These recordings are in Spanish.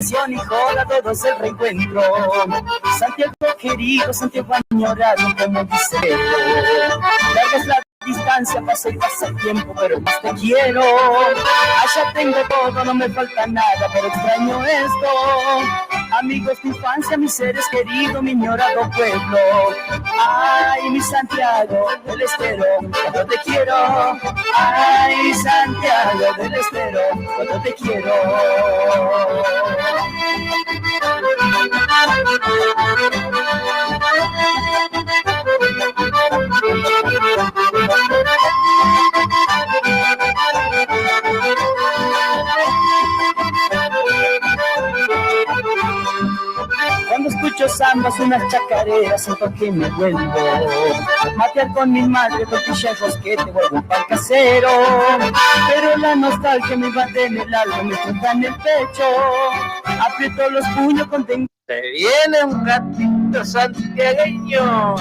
Y joda, todo es el reencuentro. Santiago querido, Santiago añorado, como dice. Larga es la distancia, pasa y pasa el tiempo, pero más te quiero. Allá tengo todo, no me falta nada, pero extraño esto. Amigos de infancia, mis seres queridos, mi añorado pueblo. Ay, mi Santiago del Estero, cuando te quiero. Ay, Santiago del Estero, cuando te quiero. Cuando escucho zambas, unas chacareras, siento que me vuelvo matear con mi madre, tortillas, rosquete, vuelvo un pan casero. Pero la nostalgia me invade en el alma, me junta en el pecho. Aprieto los puños contento. Se viene un gatito santiagueño.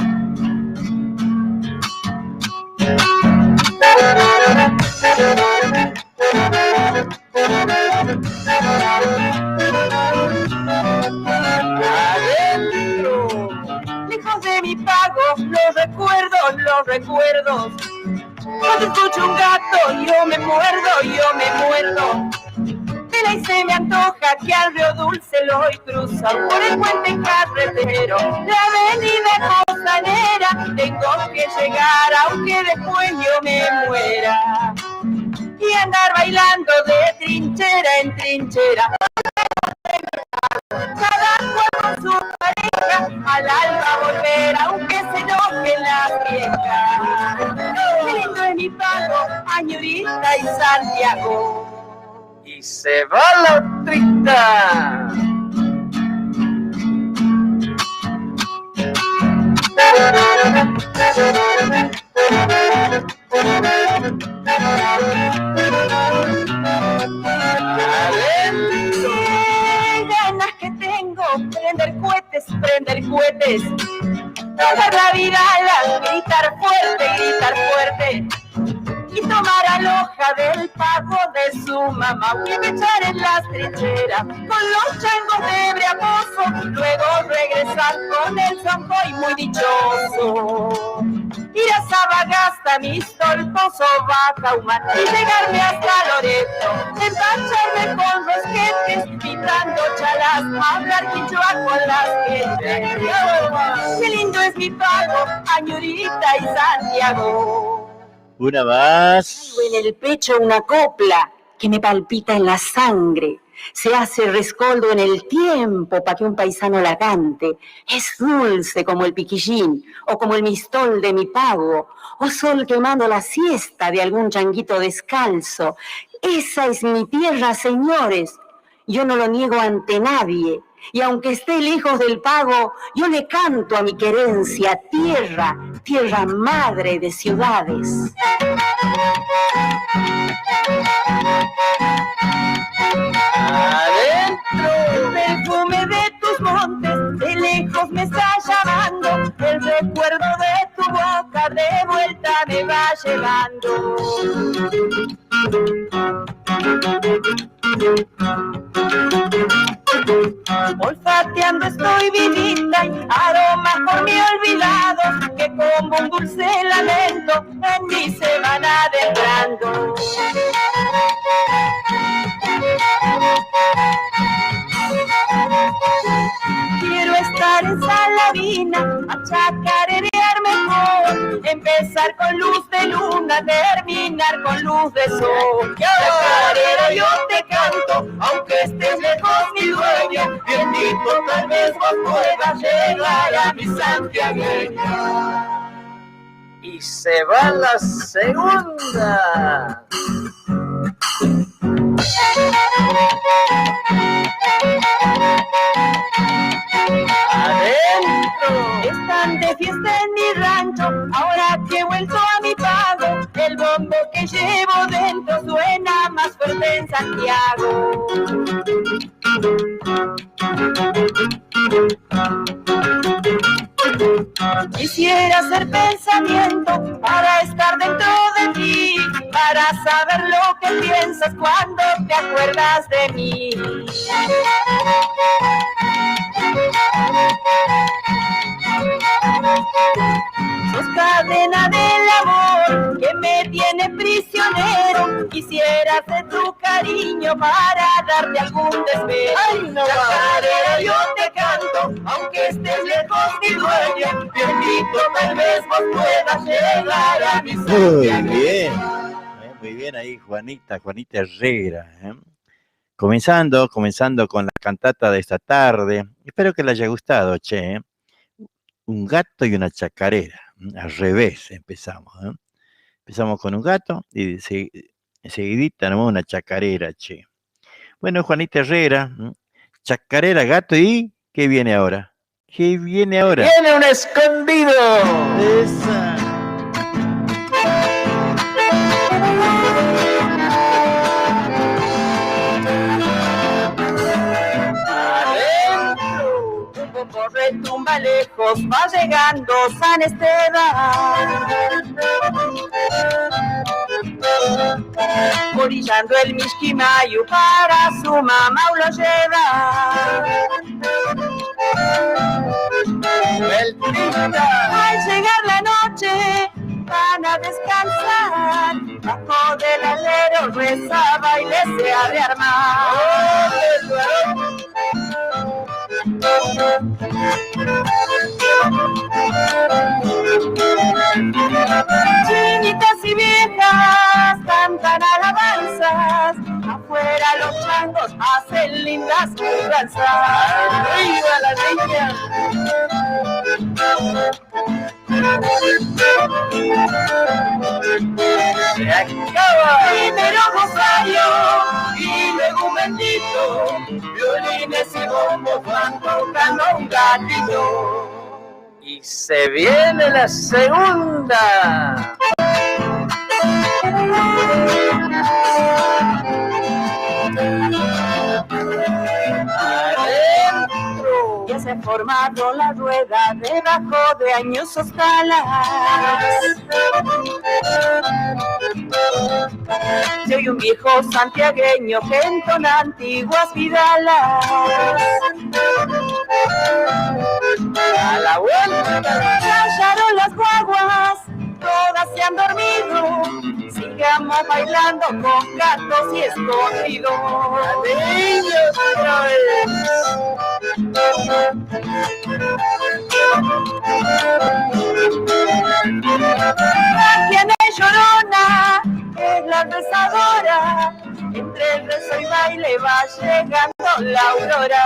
Adentro, lejos de mi pago, los recuerdos. Cuando escucho un gato, yo me muerdo. Vela y se me antoja que al río Dulce lo voy cruzando por el puente carretero, la avenida costanera. Tengo que llegar aunque después yo me muera y andar bailando de trinchera en trinchera. Cada cual con su pareja, al alba volver aunque se enojen las viejas. Qué lindo es mi pago, Añorita y Santiago. Y se va la otrita. Adentro. Qué ganas que tengo, prender cohetes. Toda la vida gritar fuerte. Y tomar aloja del pago de su mamá. Voy a echar en las trincheras con los changos de Briamoso. Luego regresar con el sonboy muy dichoso. Ir a Sabagasta, Mistolposo, Bacauman y llegarme hasta Loreto. Empacharme con rosquetes, pintando chalas, hablar quichua con las gentes. Qué lindo es mi pago, Añorita y Santiago. Una más. En el pecho una copla que me palpita en la sangre. Se hace rescoldo en el tiempo para que un paisano la cante. Es dulce como el piquillín o como el mistol de mi pago o sol quemando la siesta de algún changuito descalzo. Esa es mi tierra, señores. Yo no lo niego ante nadie. Y aunque esté lejos del pago, yo le canto a mi querencia, tierra madre de ciudades. Adentro, el perfume de tus montes, de lejos me está llamando, el recuerdo de tu boca de vuelta me va llevando. Olfateando estoy vivita y aromas por mí olvidados que como un dulce lamento en mí se van adentrando. Quiero estar en Salavina, a chacarerear mejor, empezar con luz de luna, terminar con luz de sol. Chacarera yo te canto, aunque estés lejos mi dueño, bendito tal vez vos puedas llegar a mi santiagueña. Y se va la segunda. Adentro, están de fiesta en mi rancho, ahora que he vuelto a mi pago, el bombo que llevo dentro suena más fuerte en Santiago. Quisiera hacer pensamiento para estar dentro de ti, para para saber lo que piensas cuando te acuerdas de mí. Sos cadena del amor que me tiene prisionero. Quisiera ser tu cariño para darte algún desvelo. ¡Ay, no! Chacarera, yo te canto, aunque estés lejos mi dueño. Te invito, tal vez vos puedas llegar a mi sueño. Muy bien ahí, Juanita Herrera. Comenzando con la cantata de esta tarde. Espero que les haya gustado, che. Un gato y una chacarera. Al revés empezamos. Empezamos con un gato y seguidita nomás una chacarera, che. Bueno, Juanita Herrera, chacarera, gato y ¿qué viene ahora? ¿Qué viene ahora? ¡Viene un escondido! Esa. Retumba lejos, va llegando San Esteban, orillando el Mishquimayu para su mamá lo lleva. Al llegar la noche van a descansar, bajo del alero rezaba y les se ha de armar. Chinitas y viejas cantan alabanzas, afuera los changos hacen lindas danzas. ¡Arriba la niña! Se acaba. Primero Rosario y luego un bendito, violines y bombos van tocando un gatito. Y se viene la segunda. Adentro ya se ha formado la rueda debajo de añosos talas. Y hay un viejo santiagueño que entona antiguas vidalas. A la vuelta callaron las guaguas, todas se han dormido. Sigamos bailando con gatos y escondidos. ¡Niños otra vez! Aquí en el Llorona es la rezadora, entre el rezo y baile va llegando la aurora.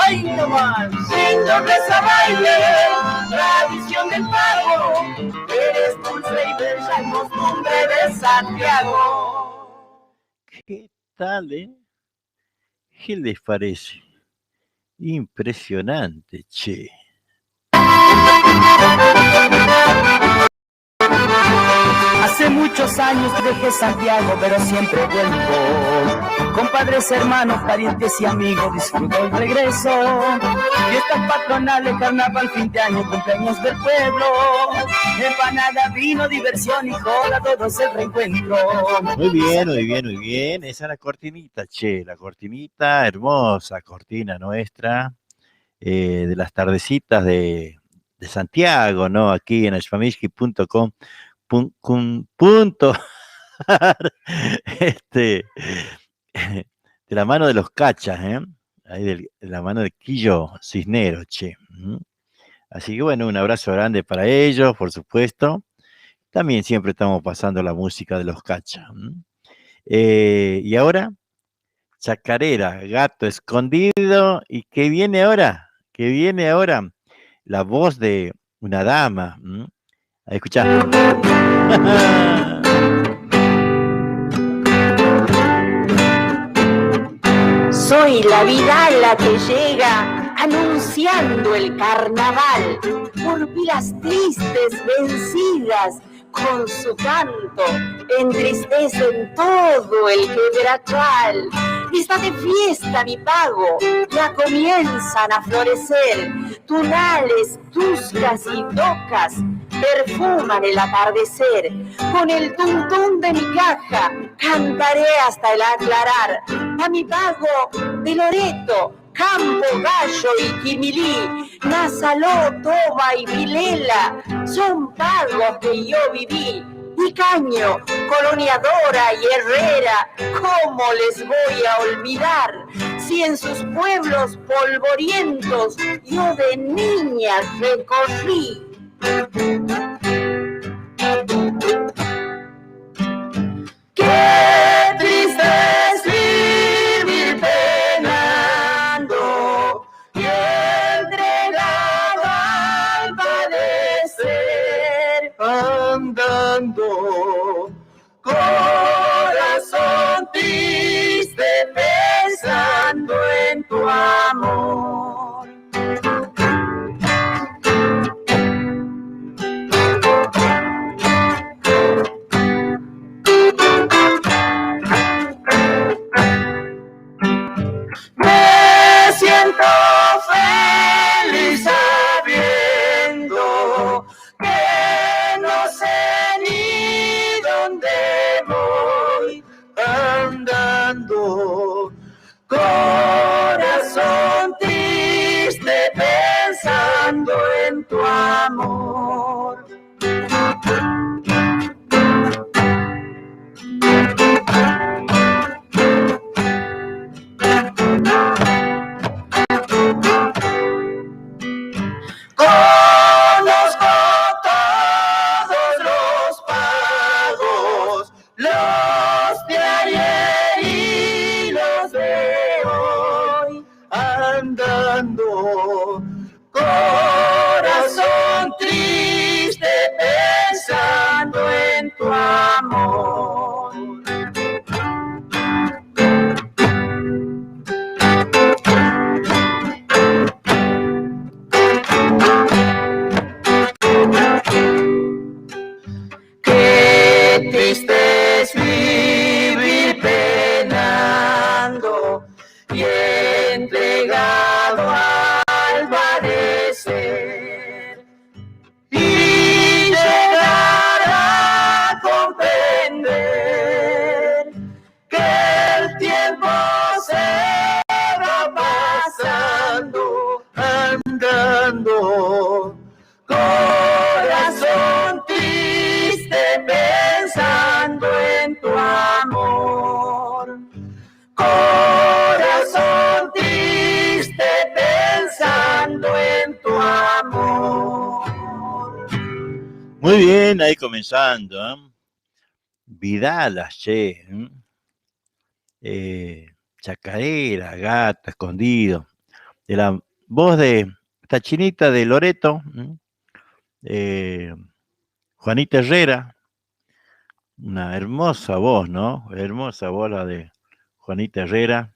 ¡Ay, no más! Lindo reza baile, tradición del pago, eres dulce y bella costumbre de Santiago. ¿Qué tal, ¿Qué les parece? Impresionante, che. Hace muchos años dejé Santiago, pero siempre vuelvo. Compadres, hermanos, parientes y amigos, disfruto el regreso. Fiestas patronales, carnaval, fin de año, cumpleaños del pueblo. Empanada, vino, diversión y joda, todo es el reencuentro. Muy bien, muy bien, muy bien. Esa es la cortinita, che. La cortinita, hermosa cortina nuestra, de las tardecitas de Santiago, ¿no? Aquí en spamishki.com. De la mano de los cachas, ahí de la mano de Quillo Cisneros, che. Así que bueno, un abrazo grande para ellos, por supuesto. También siempre estamos pasando la música de los cachas. Y ahora, chacarera, gato escondido. ¿Y qué viene ahora? ¿Qué viene ahora? La voz de una dama. A escuchar. Soy la Vidala que llega anunciando el carnaval, por vidas tristes vencidas con su canto entristecen todo el quebrachal. Está de fiesta mi pago, ya comienzan a florecer. Tunales, tuscas y docas perfuman el atardecer. Con el tum-tum de mi caja cantaré hasta el aclarar. A mi pago de Loreto, Campo, Gallo y Quimilí, Nazaló, Toba y Vilela, son pagos que yo viví. Icaño, Colonia Dora y Herrera, ¿cómo les voy a olvidar? Si en sus pueblos polvorientos yo de niña recorrí. Qué triste es vivir penando y entregado al padecer, andando, corazón triste pensando en tu amor. Me siento feliz sabiendo que no sé ni dónde voy, andando, corazón triste pensando en tu amor. Conozco todos los pagos, los de ayer y los de hoy, andando, corazón triste pensando en tu amor. Qué triste es vivir penando y entregado al padecer y llegar a comprender que el tiempo se va pasando andando, corazón triste pensando en tu amor, corazón triste pensando en tu amor. Muy bien, ahí comenzando, ¿eh? Vidalas, che. Chacarera, Gato, Escondido. De la voz de esta chinita de Loreto, Juanita Herrera. Una hermosa voz, ¿no? Hermosa voz la de Juanita Herrera.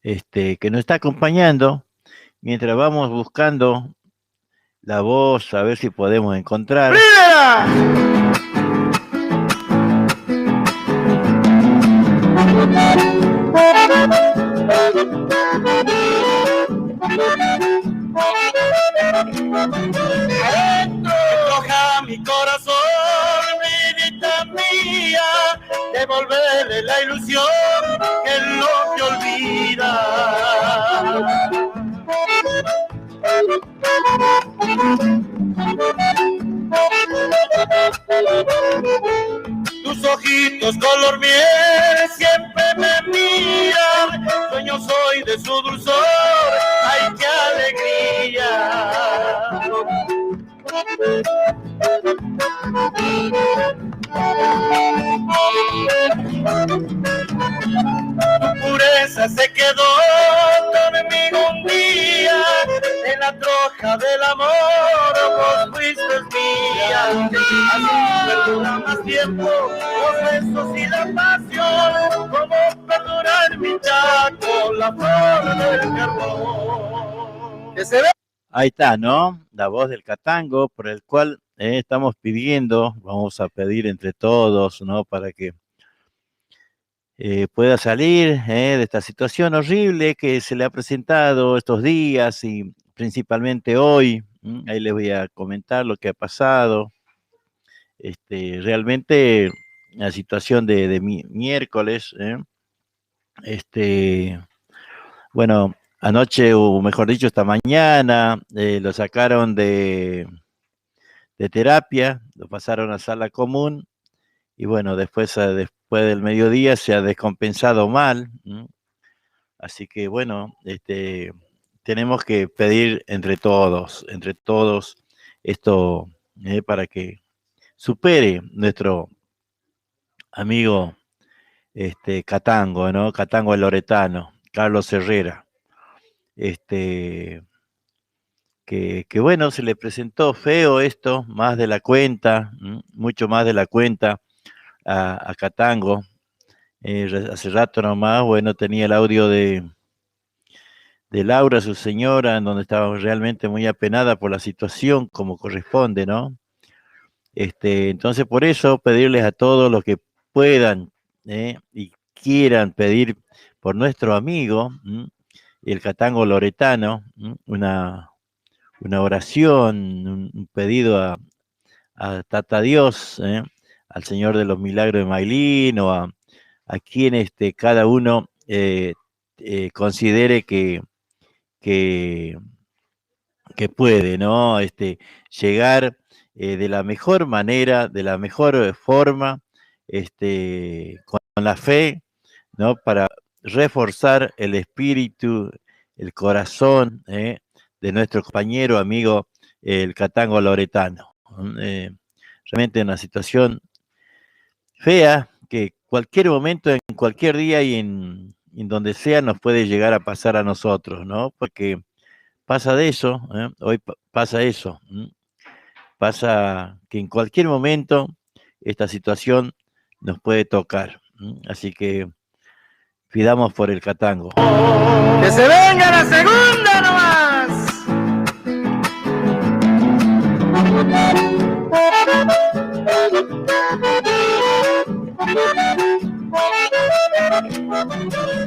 Que nos está acompañando mientras vamos buscando la voz, a ver si podemos encontrar. ¡Mira! Coja mi corazón, vidita mía, devolverle la ilusión que no te olvida. Tus ojitos color miel siempre me miran, sueño soy de su dulzor, ¡ay qué alegría! Tu pureza se quedó conmigo un día, en la troja del amor vos fuiste mía. Así perdura más tiempo los besos y la pasión, como perdurar mi chaco la flor del carbón. Que se ve. Ahí está, ¿no? La voz del Catango, por el cual estamos pidiendo, vamos a pedir entre todos, ¿no? Para que pueda salir de esta situación horrible que se le ha presentado estos días y principalmente hoy. Ahí les voy a comentar lo que ha pasado. Realmente la situación de miércoles, bueno, anoche, o mejor dicho, esta mañana, lo sacaron de terapia, lo pasaron a sala común, y bueno, después del mediodía se ha descompensado mal. Así que bueno, tenemos que pedir entre todos esto, para que supere nuestro amigo Catango, ¿no? Catango el loretano, Carlos Herrera. Que bueno, se le presentó feo esto, más de la cuenta, mucho más de la cuenta a Catango. Hace rato nomás, bueno, tenía el audio de Laura, su señora, en donde estaba realmente muy apenada por la situación, como corresponde, ¿no? Entonces, por eso, pedirles a todos los que puedan y quieran pedir por nuestro amigo, el Catango loretano, una oración, un pedido a Tata Dios, al Señor de los Milagros de Mailín, o a quien cada uno considere que puede, ¿no? Llegar de la mejor manera, de la mejor forma, con la fe, ¿no? Para reforzar el espíritu, el corazón de nuestro compañero, amigo, el Catango loretano. Realmente una situación fea que cualquier momento, en cualquier día y en donde sea, nos puede llegar a pasar a nosotros, ¿no? Porque pasa de eso, hoy pasa eso, pasa que en cualquier momento esta situación nos puede tocar, así que pidamos por el Catango. ¡Que se venga la segunda nomás!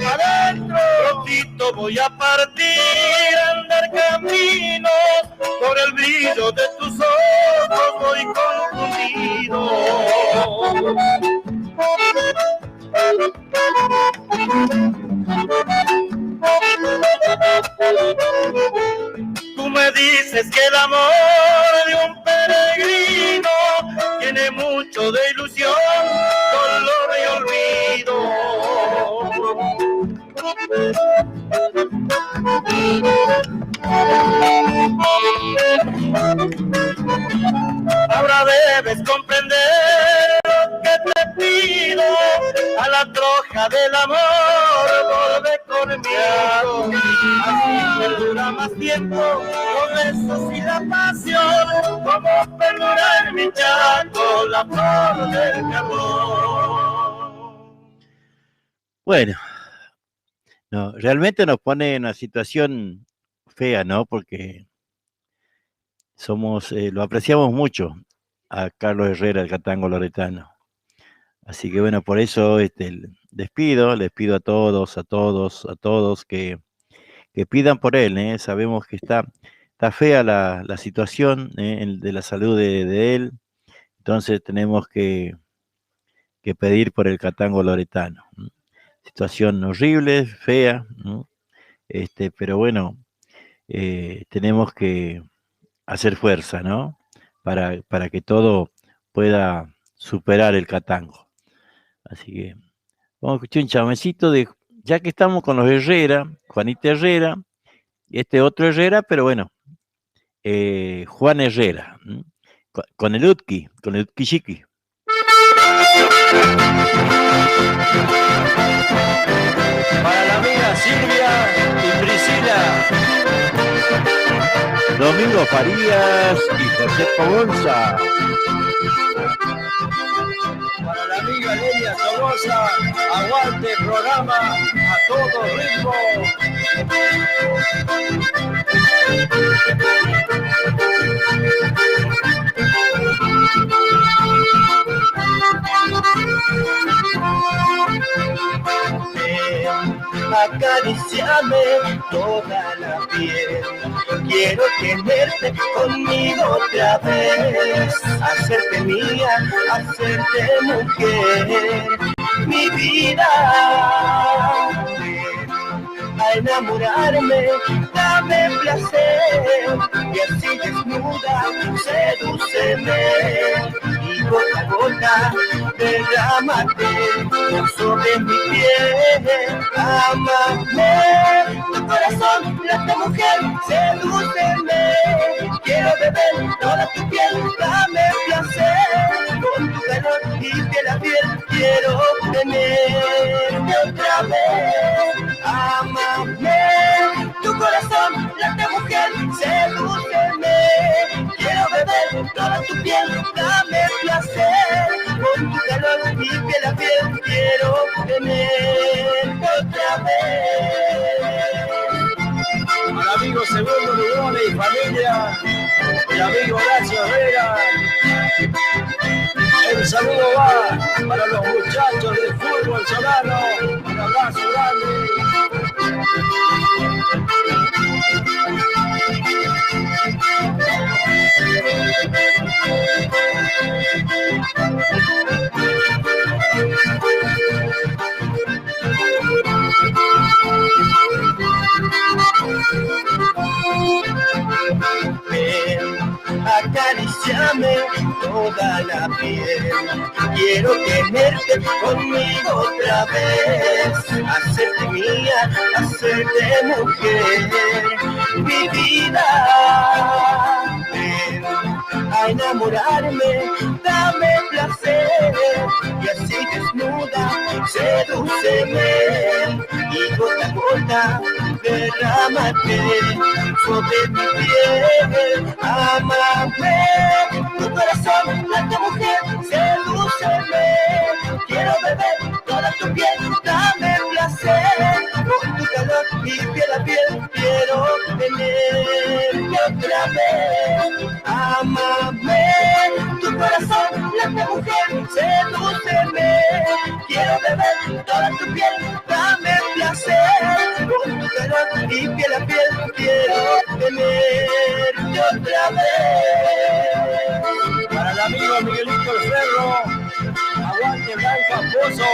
Adentro, prontito voy a partir, a andar caminos, por el brillo de tus ojos voy confundido. Tú me dices que el amor de un peregrino tiene mucho de ilusión, dolor y olvido. Ahora debes comprender lo que te pido, a la troja del amor volve conmigo. Así perdura más tiempo los besos y la pasión, como perdura en mi chaco la flor del mi amor. Bueno, no, realmente nos pone en una situación fea, ¿no? Porque lo apreciamos mucho a Carlos Herrera, el Catango loretano. Así que bueno, por eso les pido a todos que pidan por él, sabemos que está fea la situación de la salud de él, entonces tenemos que pedir por el Catango loretano. Situación horrible, fea, ¿no? Pero bueno, tenemos que hacer fuerza, ¿no? Para que todo pueda superar el Catango. Así que vamos a escuchar un chamecito ya que estamos con los Herrera, Juanita Herrera, y otro Herrera, pero bueno, Juan Herrera, con el Utki Chiqui. Para la amiga Silvia y Priscila, Domingo Farías y José Pogonza. para la amiga Lelia Somoza, aguante el programa a todo ritmo. acariciame toda la piel. Quiero tenerte conmigo otra vez, hacerte mía, hacerte mujer, mi vida. A enamorarme, dame placer, y así desnuda, sedúceme, y gota a gota, derrámate sobre mi piel, amame, tu corazón, late mujer, sedúceme, quiero beber toda tu piel, dame placer, con tu calor y piel a piel, quiero tenerte otra vez, amame, tu corazón, late mujer, sedúceme, quiero beber toda tu piel, dame placer, con tu calor y piel a piel, quiero tenerte otra vez. Al amigo Segundo Lugones y familia, el amigo Horacio Herrera. El saludo va para los muchachos del fútbol solano. Un abrazo grande. Ven, acariciame toda la piel, quiero tenerte conmigo otra vez, hacerte mía, hacerte mujer, mi vida. Ven, a enamorarme, dame placer, y así desnuda, sedúceme, y gota a gota, derrámate sobre mi piel, amame, tu corazón, late mujer, sedúceme, quiero beber toda tu piel, dame placer, con tu calor y piel a piel, quiero tenerte otra vez, amame, tu corazón, late mujer, sedúceme, quiero beber toda tu piel, dame placer, con tu calor y piel a piel, quiero tenerte otra vez. Para el amigo Miguelito El Ferro, aguante Blanca Pozo.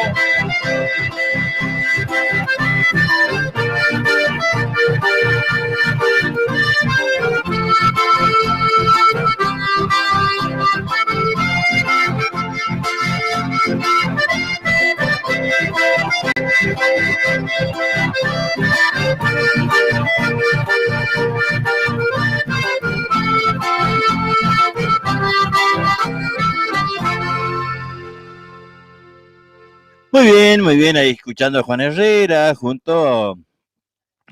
Muy bien, ahí escuchando a Juan Herrera junto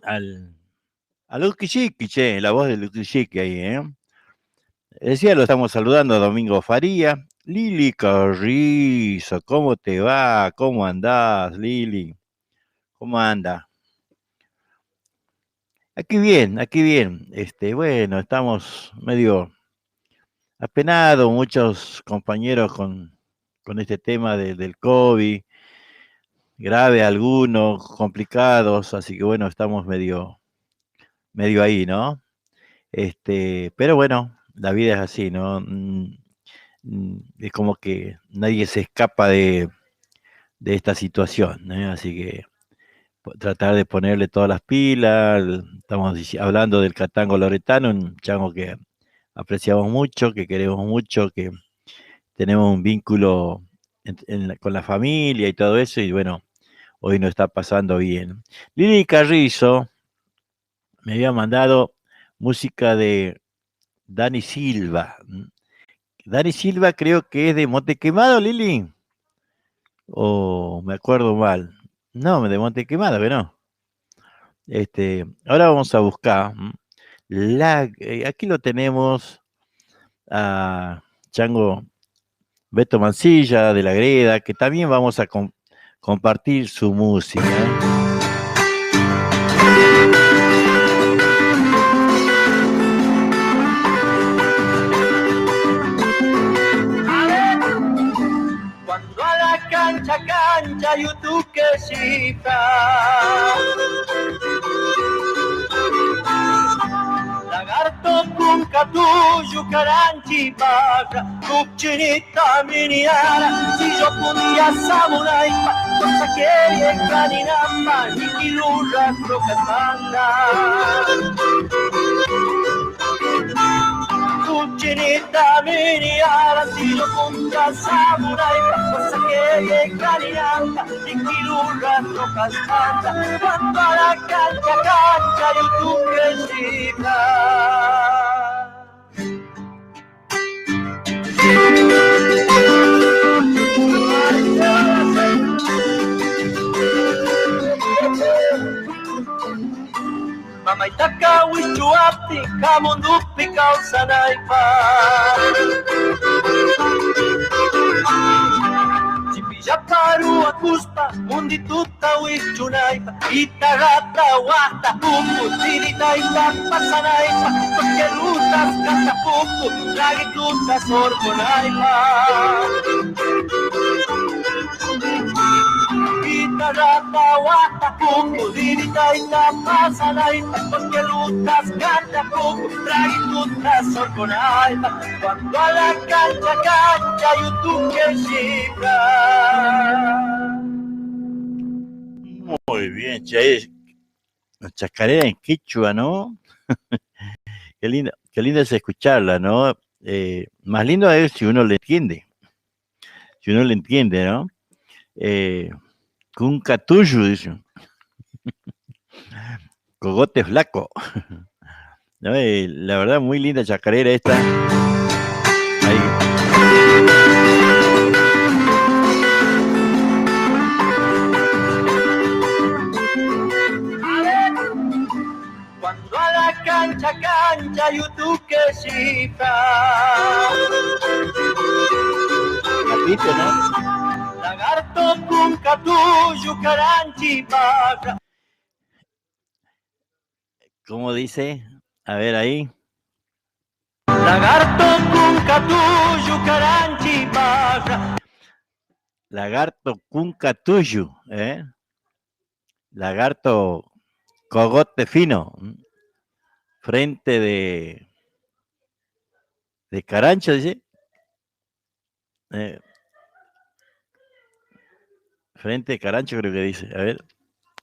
a Lucky Chiqui, che, la voz de Lucky Chiqui ahí, ¿eh? Decía, lo estamos saludando a Domingo Faría. Lili Carrizo, ¿cómo te va? ¿Cómo andás, Lili? ¿Cómo anda? Aquí bien. Bueno, estamos medio apenados, muchos compañeros con este tema del COVID, grave algunos, complicados, así que bueno, estamos medio ahí, ¿no? Pero bueno, la vida es así, ¿no? Es como que nadie se escapa de esta situación, ¿eh? Así que tratar de ponerle todas las pilas. Estamos hablando del Catango Loretano, un chango que apreciamos mucho, que queremos mucho, que tenemos un vínculo con la familia y todo eso, y bueno, hoy nos está pasando bien. Lili Carrizo me había mandado música de Dani Silva. Dani Silva creo que es de Montequemado, Lili. O me acuerdo mal. No, de Montequemado, que no. Ahora vamos a buscar. Aquí lo tenemos a Chango Beto Mancilla de la Greda, que también vamos a compartir su música. Cuando a la cancha, cancha, YouTube que chifra. Lagarto con catuyo, caranchi, paja, cuccinita miniara, si yo podía samurai, cosa que caninamba, ni kilurra, crocatanda. Cuccinita miniara, si yo podía samurai, cosa que caninamba, ni kilurra, crocatanda. Cuando a la cancha, cancha, YouTube que chifra. Mama itaka wishu apti kamundupi kausanaipa. Chipilla paru akuspa mundituta wishu naipa. Itagata wata pupu tirita ita pasanaipa. Porque rutas kata pupu lagituta sorgonaipa. Itagata wata pupu tirita ita pasanaipa. Porque rutas kata pupu lagituta sorgonaipa. Cuando a la cancha cancha YouTube que chifra. Muy bien, che, chacarera en quechua, ¿no? Qué lindo es escucharla, ¿no? Más lindo es si uno le entiende. Si uno le entiende, ¿no? Cunca tuyo, dice. Cogote flaco. ¿No? La verdad, muy linda chacarera esta. Ahí. Cuando a la cancha, cancha, YouTube que chifra. Repite, ¿no? Lagarto con catuyo, caranchi, paja. ¿Cómo dice? A ver ahí. Lagarto con catuyo, caranchi, paja. Lagarto cunca tuyo, ¿eh? Lagarto cogote fino, frente de carancho, dice. Frente de carancho creo que dice, a ver.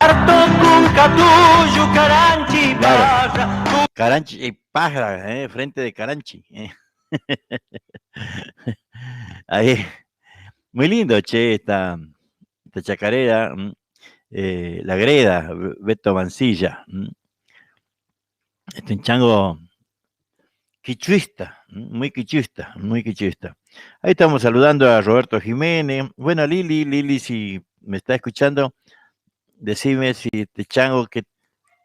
Lagarto con catuyo, caranchi, paja. Claro. Caranchi y pájara, frente de caranchi. Ahí. Muy lindo, che, esta chacarera. La Greda, Beto Mancilla. Este chango quichuista, muy quichuista, muy quichuista. Ahí estamos saludando a Roberto Jiménez. Bueno, Lili, si me está escuchando, decime si este chango que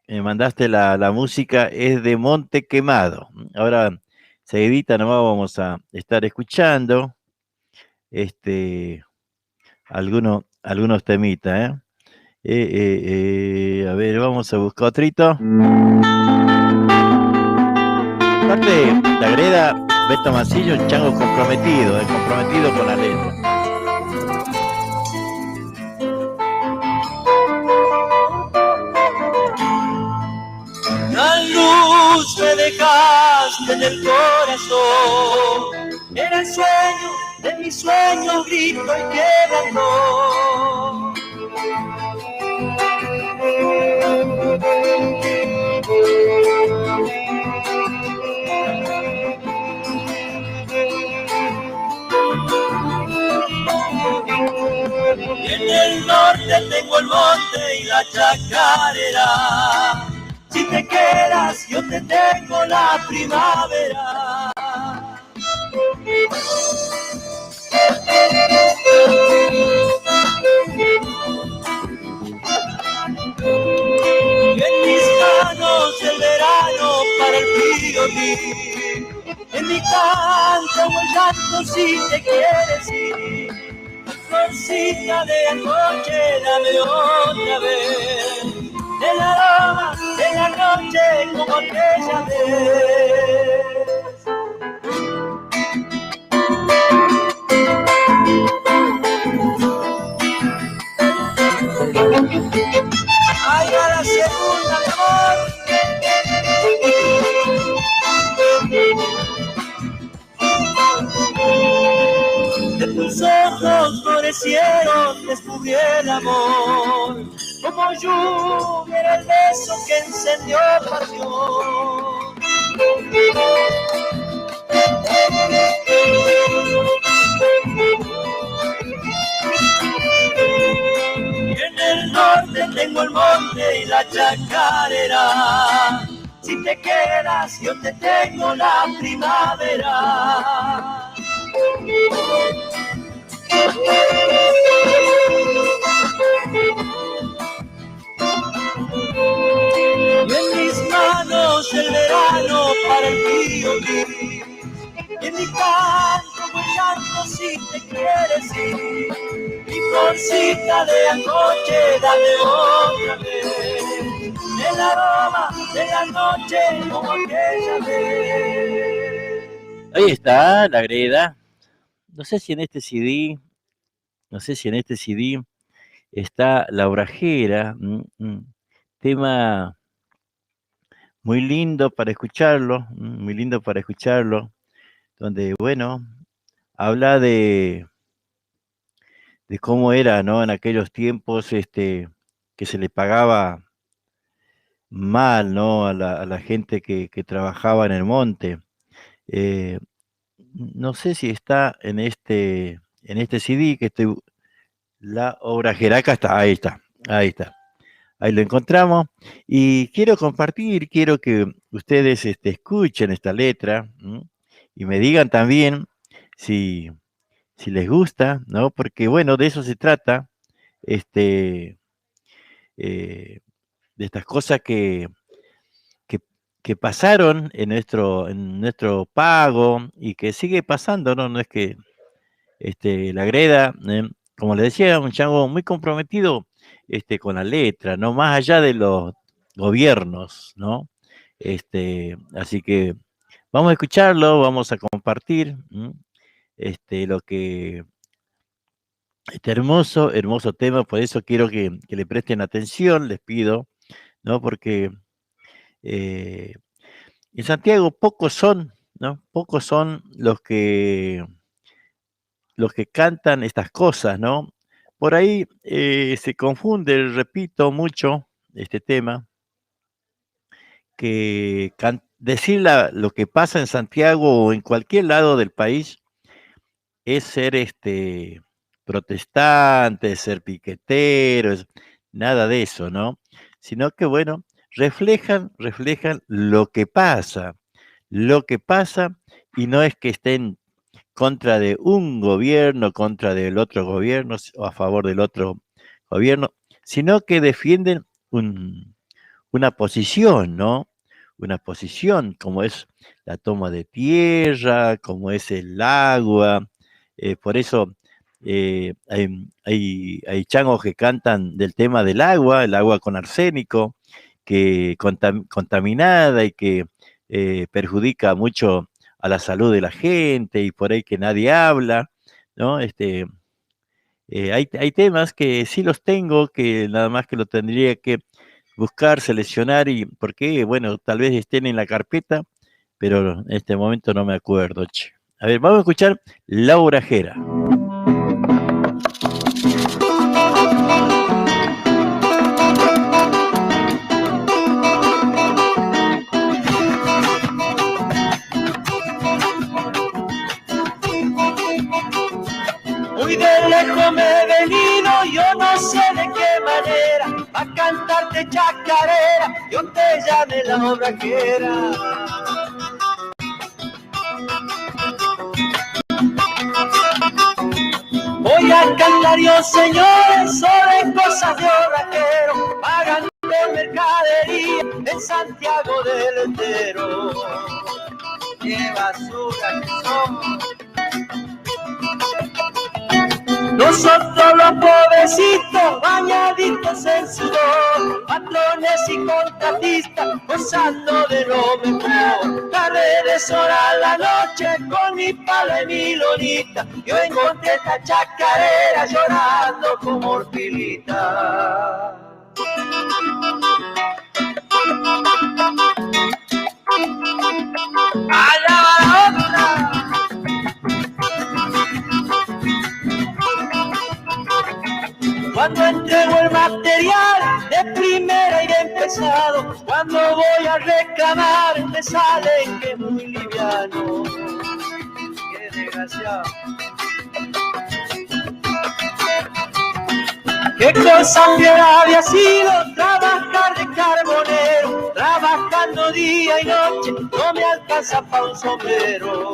me mandaste la música es de Monte Quemado. Ahora, seguidita nomás vamos a estar escuchando algunos temitas, a ver, vamos a buscar otrito. Aparte, la Greda, Beto Mancillo, un chango comprometido con la letra. La luz me dejaste en el corazón. Era el sueño de mis sueños, grito y quebrantó. En el norte tengo el monte y la chacarera. Si te quedas, yo te tengo la primavera. Y en mis manos el verano para el frío. En mi canto o el llanto si te quieres ir. Florcita de anoche, dame otra vez. El aroma de la noche como aquella vez. ojos florecieron, descubrí el amor. Como lluvia era el beso que encendió pasión. Y en el norte tengo el monte y la chacarera. Si te quedas, yo te tengo la primavera. Y en mis manos el verano para el frío gris. Y en mi canto voy llanto si te quieres ir. Mi florcita de anoche, dame otra vez. El aroma de la noche como aquella vez. Ahí está, La Greda. No sé si en este CD está La Obrajera, tema muy lindo para escucharlo, donde, bueno, habla de cómo era, ¿no? En aquellos tiempos, que se le pagaba mal, ¿no? A la gente que trabajaba en el monte. No sé si está en este CD que estoy. La Obrajera, acá está, ahí está. Ahí lo encontramos. Y quiero que ustedes escuchen esta letra, y me digan también si les gusta, ¿no? Porque, bueno, de eso se trata, de estas cosas que pasaron en nuestro pago y que sigue pasando, ¿no? No es que La Greda, como les decía, un chango muy comprometido con la letra, ¿no? Más allá de los gobiernos, ¿no? Así que vamos a escucharlo, vamos a compartir lo que este hermoso tema. Por eso quiero que le presten atención, les pido, ¿no? Porque en Santiago pocos son, ¿no? Pocos son los que cantan estas cosas, ¿no? Por ahí se confunde, repito mucho este tema, que decir lo que pasa en Santiago o en cualquier lado del país es ser protestante, ser piquetero, nada de eso, ¿no? Sino que, bueno, reflejan lo que pasa, y no es que estén contra de un gobierno, contra del otro gobierno o a favor del otro gobierno, sino que defienden una posición, ¿no? Una posición como es la toma de tierra, como es el agua. Por eso hay changos que cantan del tema del agua, el agua con arsénico, que contaminada y que perjudica mucho a la salud de la gente y por ahí que nadie habla, ¿no? Hay temas que sí los tengo, que nada más que lo tendría que buscar, seleccionar, y porque, bueno, tal vez estén en la carpeta, pero en este momento no me acuerdo, che. A ver, vamos a escuchar La Obrajera. Muy de lejos me he venido, yo no sé de qué manera, a cantarte chacarera, yo te llamé La Obrajera. Voy a cantar yo, señores, sobre cosas de obrajero, pagando mercadería en Santiago del Estero. ¡Qué basura que somos! Nosotros los pobrecitos, bañaditos en sudor, patrones y contratistas, gozando de lo mejor. Tarde deshora la noche, con mi pala y mi lonita, yo encontré esta chacarera llorando como Orfilita. ¡Allá va la otra! cuando entrego el material de primera y de empezado, cuando voy a reclamar me salen que muy liviano. Qué desgraciado. Qué cosa fiera había sido trabajar de carbonero, trabajando día y noche, no me alcanza pa' un sombrero.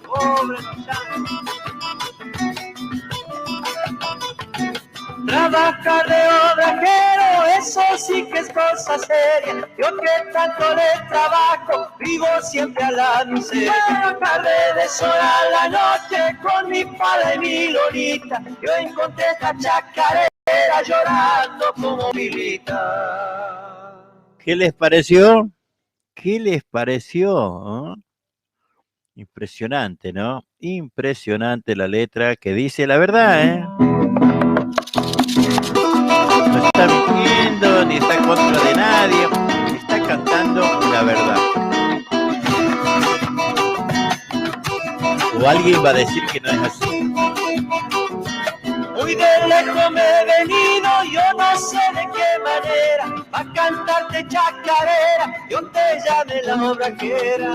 Pobre Luciano. Trabajar de obrajero, eso sí que es cosa seria. Yo que tanto le trabajo, vivo siempre a la miseria. Trabajar de sol a la noche, con mi pala y mi lolita, yo encontré esta chacarera llorando como Milita. ¿Qué les pareció? ¿Qué les pareció? ¿Oh? Impresionante, ¿no? Impresionante la letra que dice la verdad, ¿eh? No está mintiendo, ni está en contra de nadie, está cantando la verdad. O alguien va a decir que no es así. Muy de lejos me he venido, yo no sé de qué manera, a cantarte chacarera, yo te llame la obrajera.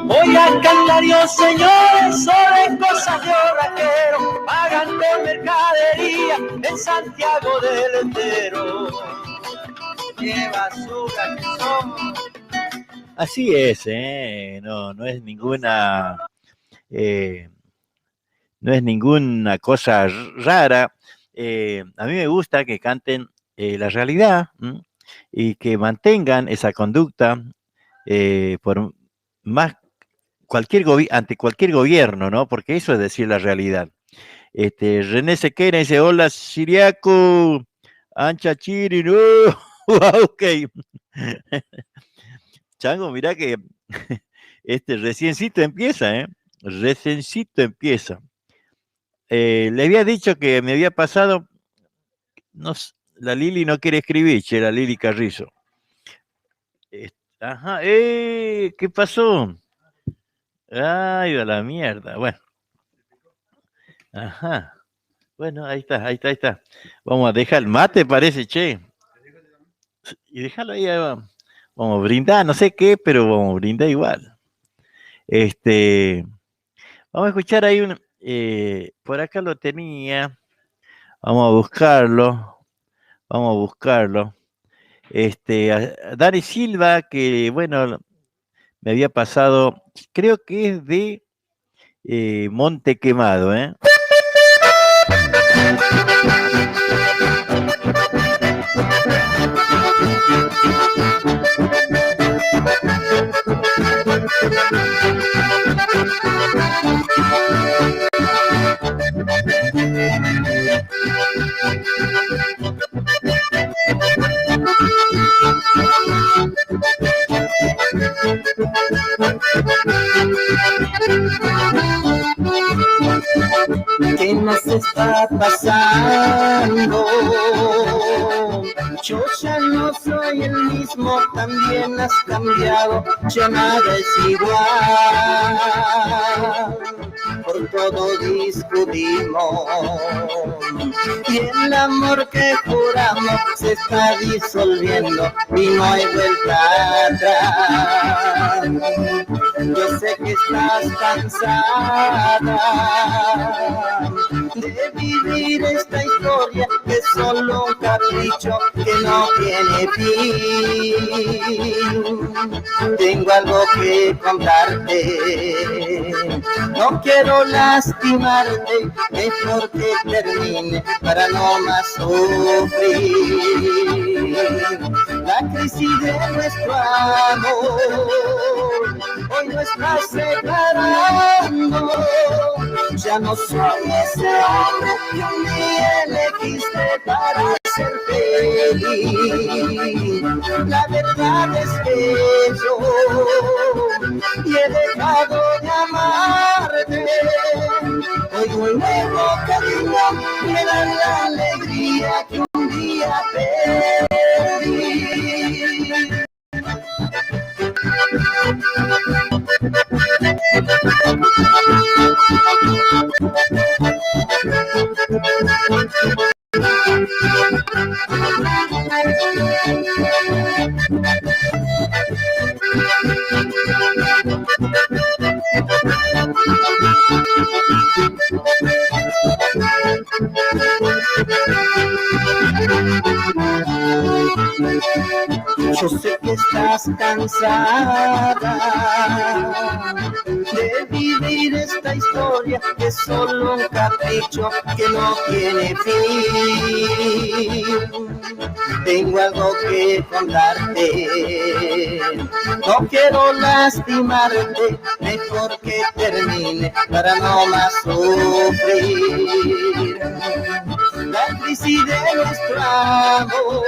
Voy a cantar yo, señores, sobre cosas de obrajero, pagando mercadería en Santiago del Estero. ¡Qué basura que somos! Así es, no es ninguna cosa rara. A mí me gusta que canten la realidad y que mantengan esa conducta por más ante cualquier gobierno, ¿no? Porque eso es decir la realidad. René Sequeira dice, hola Siriaco, Ancha Chiri, no, ok. Chango, mirá que reciencito empieza, reciencito empieza. Le había dicho que me había pasado, la Lili no quiere escribir, che, la Lili Carrizo. Ajá, ¿qué pasó? Ay, a la mierda, bueno. Ajá, bueno, ahí está. Vamos a dejar el mate, parece, che. Y déjalo ahí va. Vamos a brindar, no sé qué, pero vamos a brindar igual. Vamos a escuchar ahí por acá lo tenía. Vamos a buscarlo. A Dani Silva, que bueno, me había pasado, creo que es de Monte Quemado, ¿Qué nos está pasando? Yo ya no soy el mismo, también has cambiado, ya nada es igual. Por todo discutimos y el amor que juramos se está disolviendo y no hay vuelta atrás. Yo sé que estás cansada de vivir esta historia que es solo un capricho que no tiene fin. Tengo algo que contarte, no quiero lastimarte, mejor que termine para no más sufrir. La crisis de nuestro amor hoy nos está separando. Ya no soy ese hombre que un día elegiste para ser feliz. La verdad es que yo he dejado de amarte. Hoy un nuevo cariño me da la alegría que un día perdí. Yo sé que estás cansada de vivir esta historia que es solo un capricho que no tiene fin. Tengo algo que contarte, no quiero lastimarte, mejor que termine para no más sufrir. La crisis de nuestro amor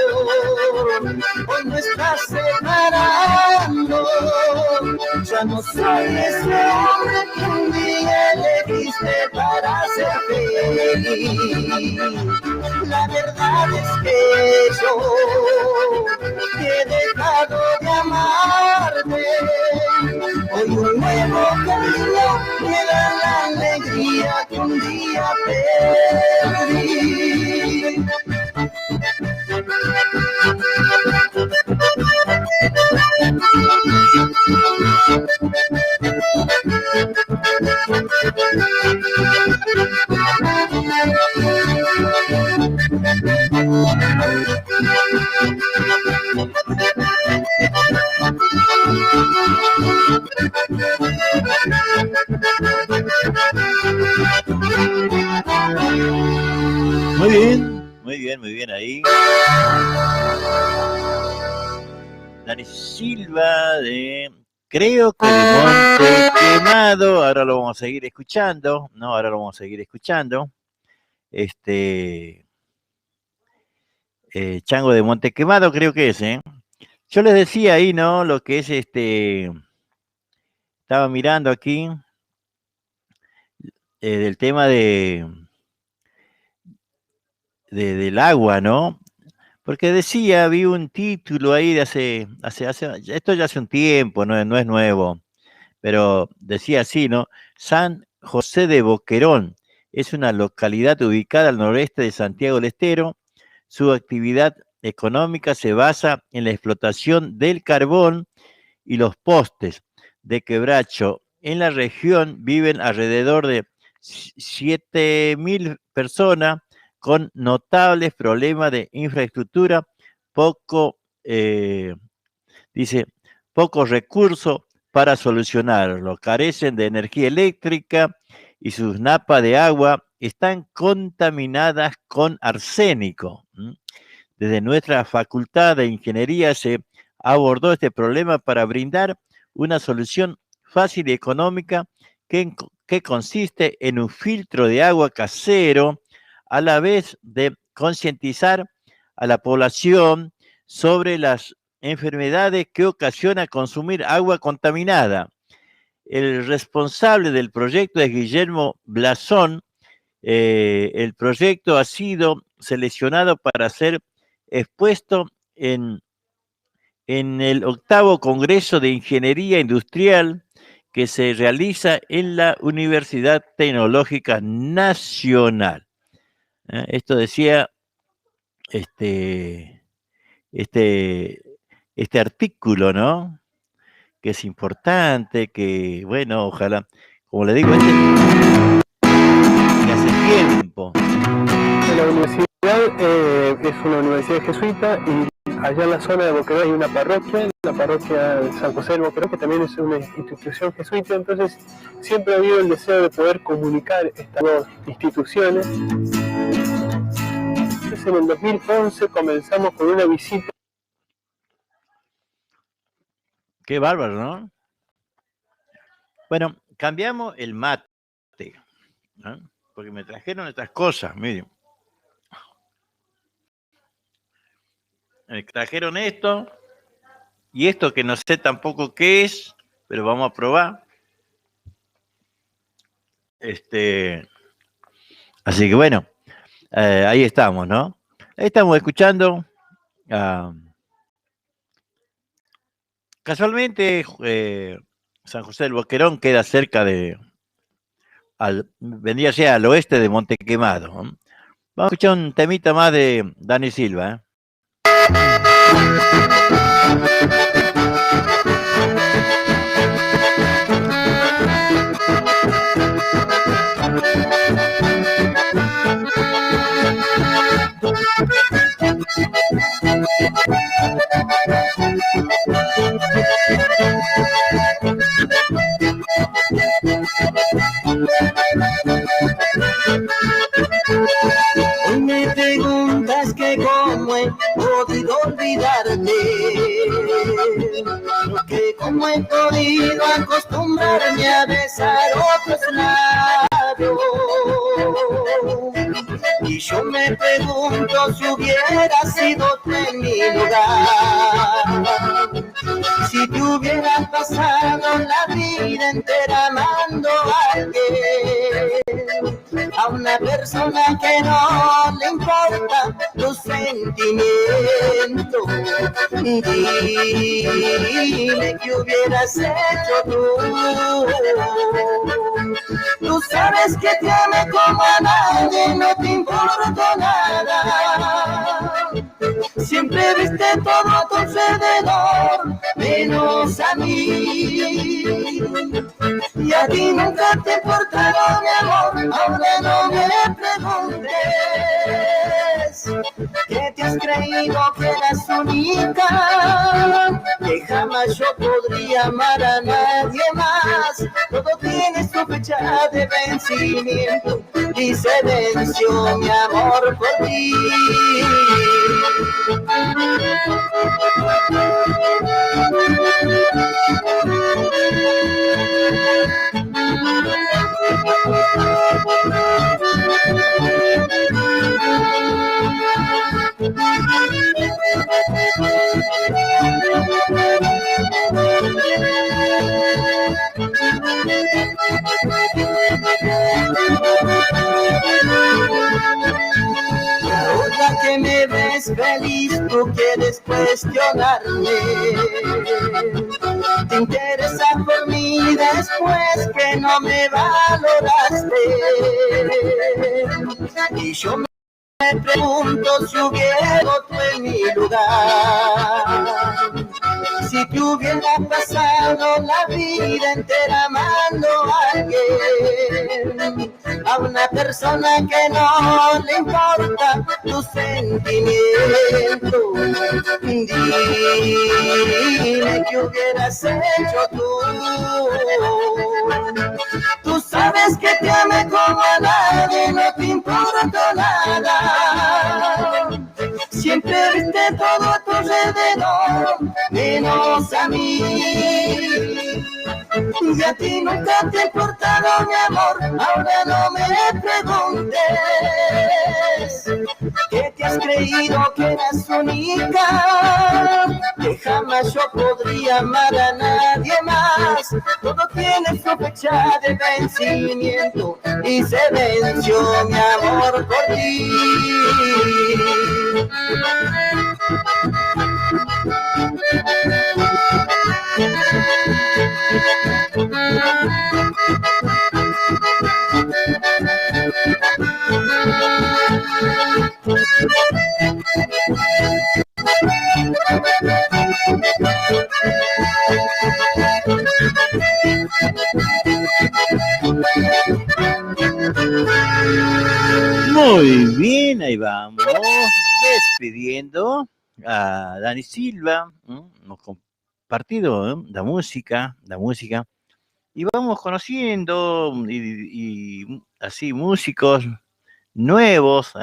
hoy nos está separando. Ya no soy ese hombre que un día elegiste para ser feliz. La verdad es que yo he dejado de amarte. Hoy un nuevo camino me da la alegría que un día perdí. Muy bien ahí. Dani Silva de, creo que de Monte Quemado, ahora lo vamos a seguir escuchando, Chango de Monte Quemado creo que es, Yo les decía ahí, ¿no? Lo que es estaba mirando aquí, del tema del agua, ¿no? Porque decía, vi un título ahí de esto ya hace un tiempo, no es nuevo, pero decía así, ¿no? San José de Boquerón es una localidad ubicada al noroeste de Santiago del Estero. Su actividad económica se basa en la explotación del carbón y los postes de quebracho. En la región viven alrededor de 7.000 personas con notables problemas de infraestructura, poco recursos para solucionarlo. Carecen de energía eléctrica y sus napas de agua están contaminadas con arsénico. Desde nuestra Facultad de Ingeniería se abordó este problema para brindar una solución fácil y económica que consiste en un filtro de agua casero, a la vez de concientizar a la población sobre las enfermedades que ocasiona consumir agua contaminada. El responsable del proyecto es Guillermo Blasón. El proyecto ha sido seleccionado para ser expuesto en el 8º Congreso de Ingeniería Industrial que se realiza en la Universidad Tecnológica Nacional. Esto decía este artículo, ¿no? Que es importante, que, bueno, ojalá, como le digo, que hace tiempo. La universidad es una universidad jesuita y allá en la zona de Boquerón hay una parroquia, la parroquia de San José del Boquerón, que también es una institución jesuita, entonces siempre ha habido el deseo de poder comunicar estas dos instituciones. Entonces en el 2011 comenzamos con una visita. Qué bárbaro, ¿no? Bueno, cambiamos el mate, ¿no? Porque me trajeron estas cosas, miren. Me trajeron esto y esto que no sé tampoco qué es, pero vamos a probar. Así que bueno, ahí estamos, ¿no? Ahí estamos escuchando. Casualmente, San José del Boquerón queda cerca vendría a ser al oeste de Monte Quemado, ¿no? Vamos a escuchar un temita más de Dani Silva, Hoy me preguntas que cómo he podido olvidarte, porque cómo he podido acostumbrarme a besar otros labios. Y yo me pregunto si hubiera sido tú en mi lugar, si te hubieras pasado la vida entera amando a alguien, a una persona que no le importa tus sentimientos. Dime qué hubieras hecho tú. Tú sabes que te amé como a nadie, no te importa nada. Siempre viste todo a tu alrededor, menos a mí. Y a ti nunca te importaron, mi amor. Ahora no me preguntes que te has creído que eras única, que jamás yo podría amar a nadie más. Todo tiene su fecha de vencimiento y se venció mi amor por ti. Ahora que me ves feliz, tú quieres cuestionarme. Te interesa por mí después que no me valoraste. Y yo me pregunto si hubiera tú en mi lugar, si te hubiera pasado la vida entera amando a alguien, a una persona que no le importa tus sentimientos. Dime qué hubieras hecho tú. Tú sabes que te amé como a nadie, no te importa nada. Siempre viste todo a tu alrededor, menos a mí. Y a ti nunca te ha importado, mi amor. Ahora no me preguntes que te has creído que eras única, que jamás yo podría amar a nadie más. Todo tiene su fecha de vencimiento y se venció mi amor por ti. Muy bien, ahí vamos, despidiendo a Dani Silva. Hemos compartido la música, y vamos conociendo y así músicos nuevos.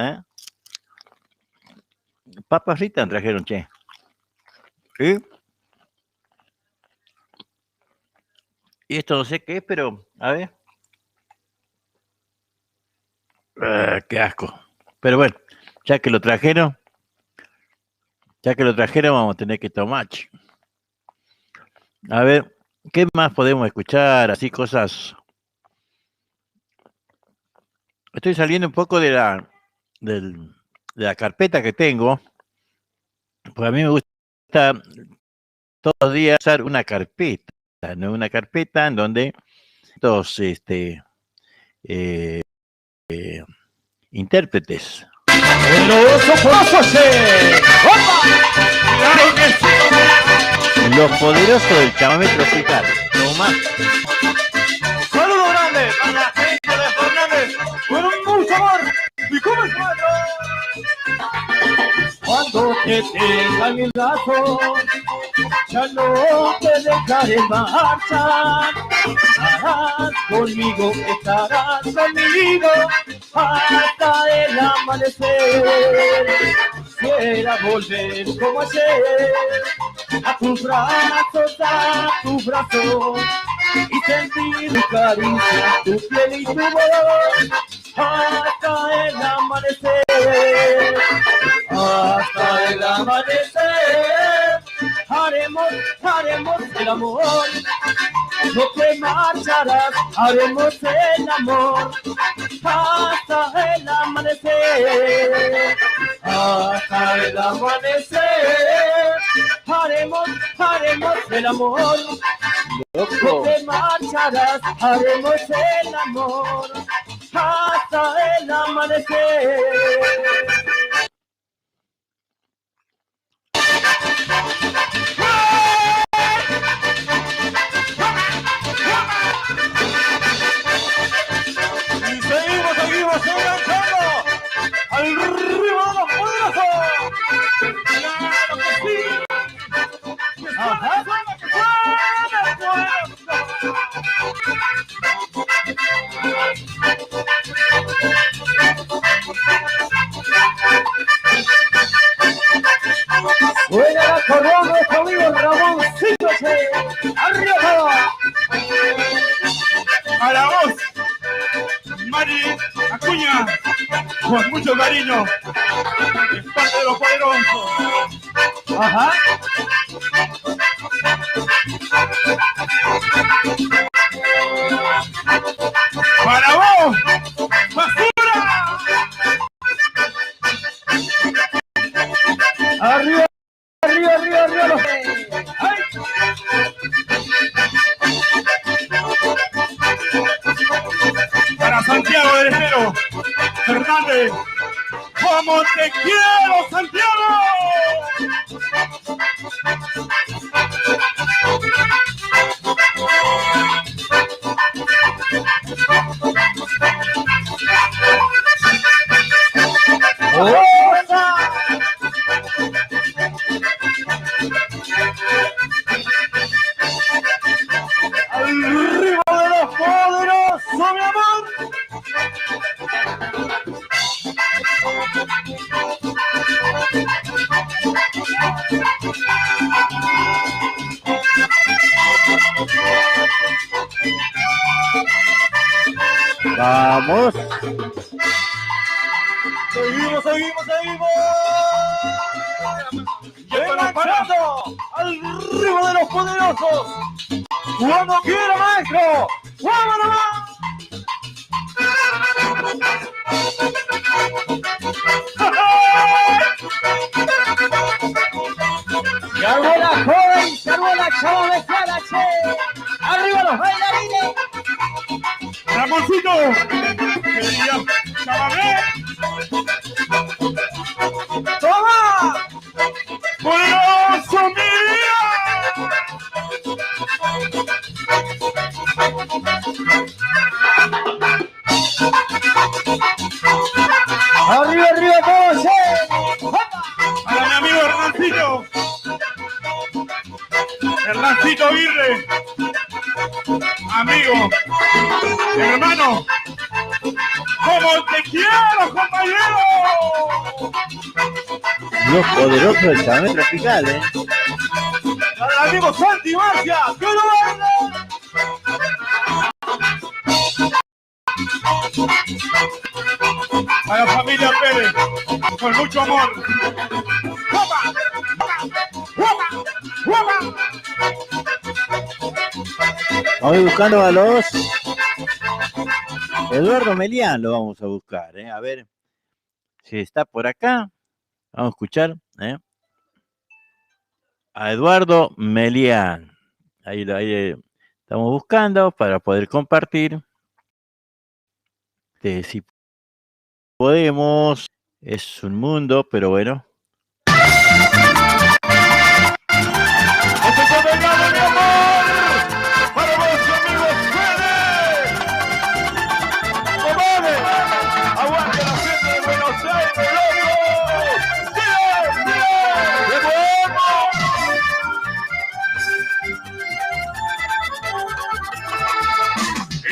Papas fritas trajeron, che. ¿Sí? Y esto no sé qué es, pero a ver. Qué asco. Pero bueno, ya que lo trajeron, vamos a tener que tomar. A ver, ¿qué más podemos escuchar? Así cosas. Estoy saliendo un poco de la carpeta que tengo, porque a mí me gusta todos los días usar una carpeta, ¿no? Una carpeta en donde todos intérpretes. Los poderosos del chamamé tropical. Toma. Saludo grande a la gente de Fernández con mucho amor y como es cuando te tenga mi brazo ya no te dejaré marchar. Estarás conmigo hasta el amanecer. Quisiera volver como ayer a tus brazos y sentir tu caricia, tu piel y tu voz hasta el amanecer. Hasta el amanecer haremos el amor. No te marcharás, haremos el amor hasta el amanecer. Hasta el amanecer haremos el amor. No te marcharás, haremos el amor hasta el amanecer. Y seguimos enganchando al ritmo de los poderosos. Claro que sí. Ajá. Suena la corona de conmigo Ramoncito, arriba. A la voz, Mari Acuña, con mucho cariño, es parte de los poderosos. Ajá. Para vos, basura. Arriba. ¡Ay! Para Santiago del Estero Fernández, ¡cómo te quiero, Santiago! ¡Arriba de los poderosos, mi amor! Vamos. Seguimos. Enganchando al ritmo de los poderosos. Cuando quiera, maestro. ¡Vámonos! Se armó la joven, se armó la chava mezclada, che. ¡Arriba los bailarines! Ramoncito, quería chavamé. ¡Toma! ¡Poderoso mía! ¡Arriba, todos! Para mi amigo Hernancito Aguirre, amigo, hermano, ¡como te quiero, compañero! Los poderosos del Chamamé Tropical, ¿eh? Para el amigo Santi Marcia, ¡que lo baile! A la familia Pérez, con mucho amor. ¡Guapa! Vamos buscando a los Eduardo Melián, lo vamos a buscar, a ver si está por acá. Vamos a escuchar a Eduardo Melián. Ahí estamos buscando para poder compartir. Si podemos, es un mundo, pero bueno.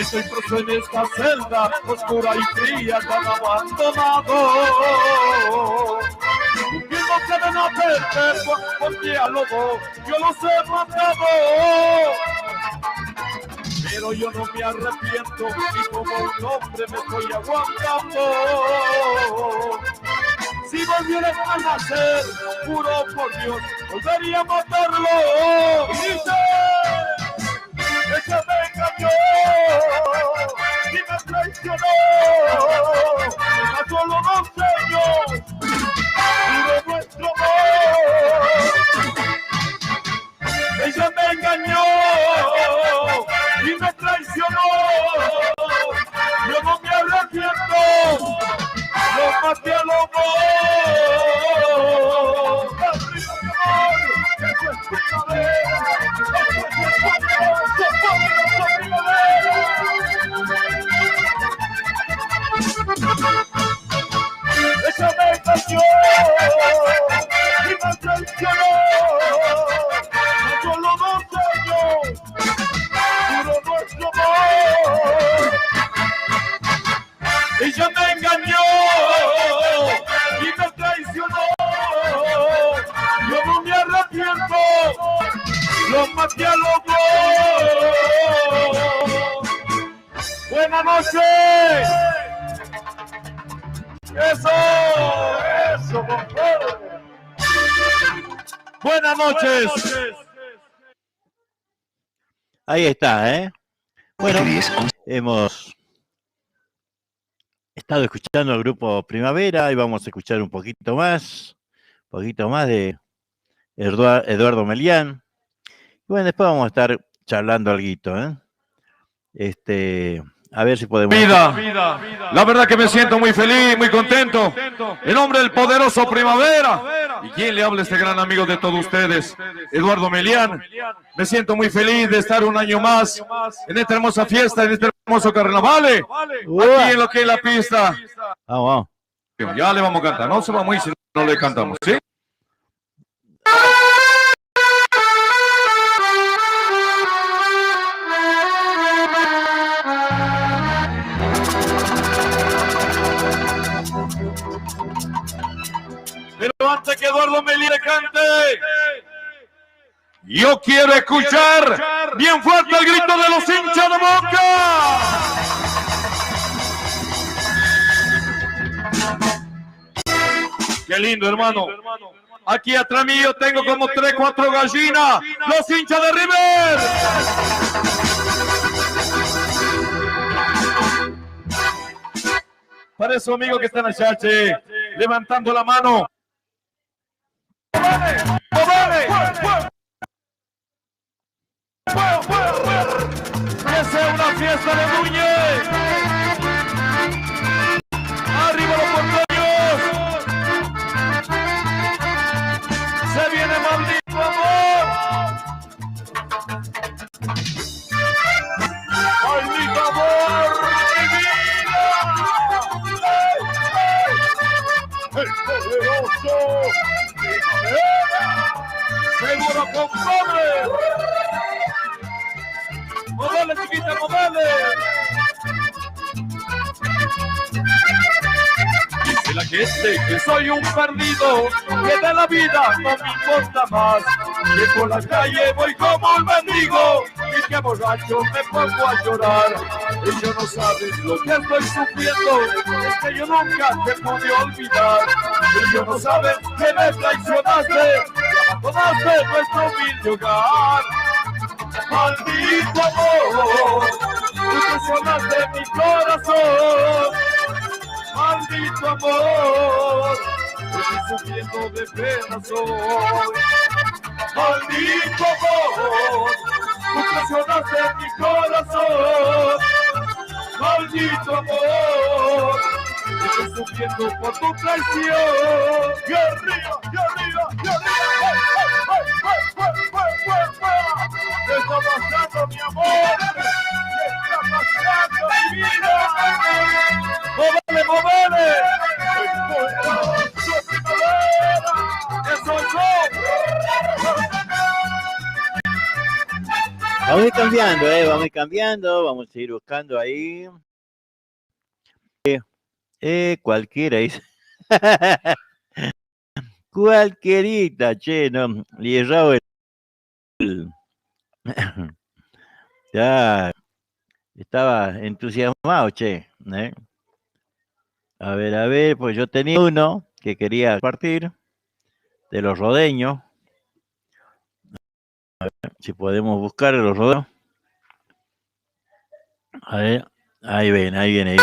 estoy preso en esta celda oscura y fría, tan abandonado. Cumpliendo cadena perpetua, porque a lobo yo los he matado. Pero yo no me arrepiento y como un hombre me estoy aguantando. Si volvieran a nacer, juro por Dios, volvería a matarlo. Y dice, ella me engañó y me traicionó. A solo 2 años duró nuestro amor. Ella me engañó y me traicionó. Yo no me arrepiento, lo maté a lobo. Ella me engañó y me traicionó. Solo 2 años duró nuestro amor. Ella me engañó y me traicionó. Yo no me arrepiento, lo maté a lobo. Buenas noches. Eso, compadre. Buenas noches. Ahí está, ¿eh? Bueno, hemos estado escuchando al grupo Primavera y vamos a escuchar un poquito más de Eduardo Melián. Bueno, después vamos a estar charlando alguito, ¿eh? A ver si podemos... Vida. La verdad que me siento muy feliz, muy contento. En nombre del poderoso Primavera. ¿Y quién le habla? Este gran amigo de todos ustedes, Eduardo Melián. Me siento muy feliz de estar un año más en esta hermosa fiesta, en este hermoso carnaval. Aquí en lo que es la pista. Vamos. Ya le vamos a cantar. No se vamos a ir si no le cantamos, ¿sí? Pero antes que Eduardo Melián cante, yo quiero escuchar bien fuerte el grito de los hinchas de Boca. Qué lindo, hermano. Aquí atrás mío tengo como 3, 4 gallinas, los hinchas de River. para esos amigos que están allá, che, levantando la mano. Que sea una fiesta de Núñez. Arriba los porteños. Se viene maldito amor. Maldito amor, mi vida. El poderoso. Seguro, compadre. ¡Modale, chiquita, modale! Dice la gente que soy un perdido, que de la vida no me importa más, que por la calle voy como un mendigo y que borracho me pongo a llorar. Ellos no saben lo que estoy sufriendo, es que yo nunca te pude olvidar. Ellos no saben que me traicionaste, que abandonaste nuestro humilde hogar. Maldito amor, tú traicionaste mi corazón. Maldito amor, estoy sufriendo de penas hoy. Maldito amor, tú traicionaste mi corazón. Maldito amor, estoy sufriendo por tu traición. ¡Y arriba, y arriba, y arriba! ¿Qué está pasando, mi amor? ¿Qué está pasando, mi vida? ¡Móvele, móvele! ¡El poderoso Primavera! ¡Que soy yo! Vamos cambiando, vamos a ir buscando ahí. Cualquiera dice. Cualquierita, che, no. Y errado ya estaba entusiasmado, che. A ver, pues yo tenía uno que quería compartir de los rodeños. A ver si podemos buscar los rodeños. A ver, ahí viene.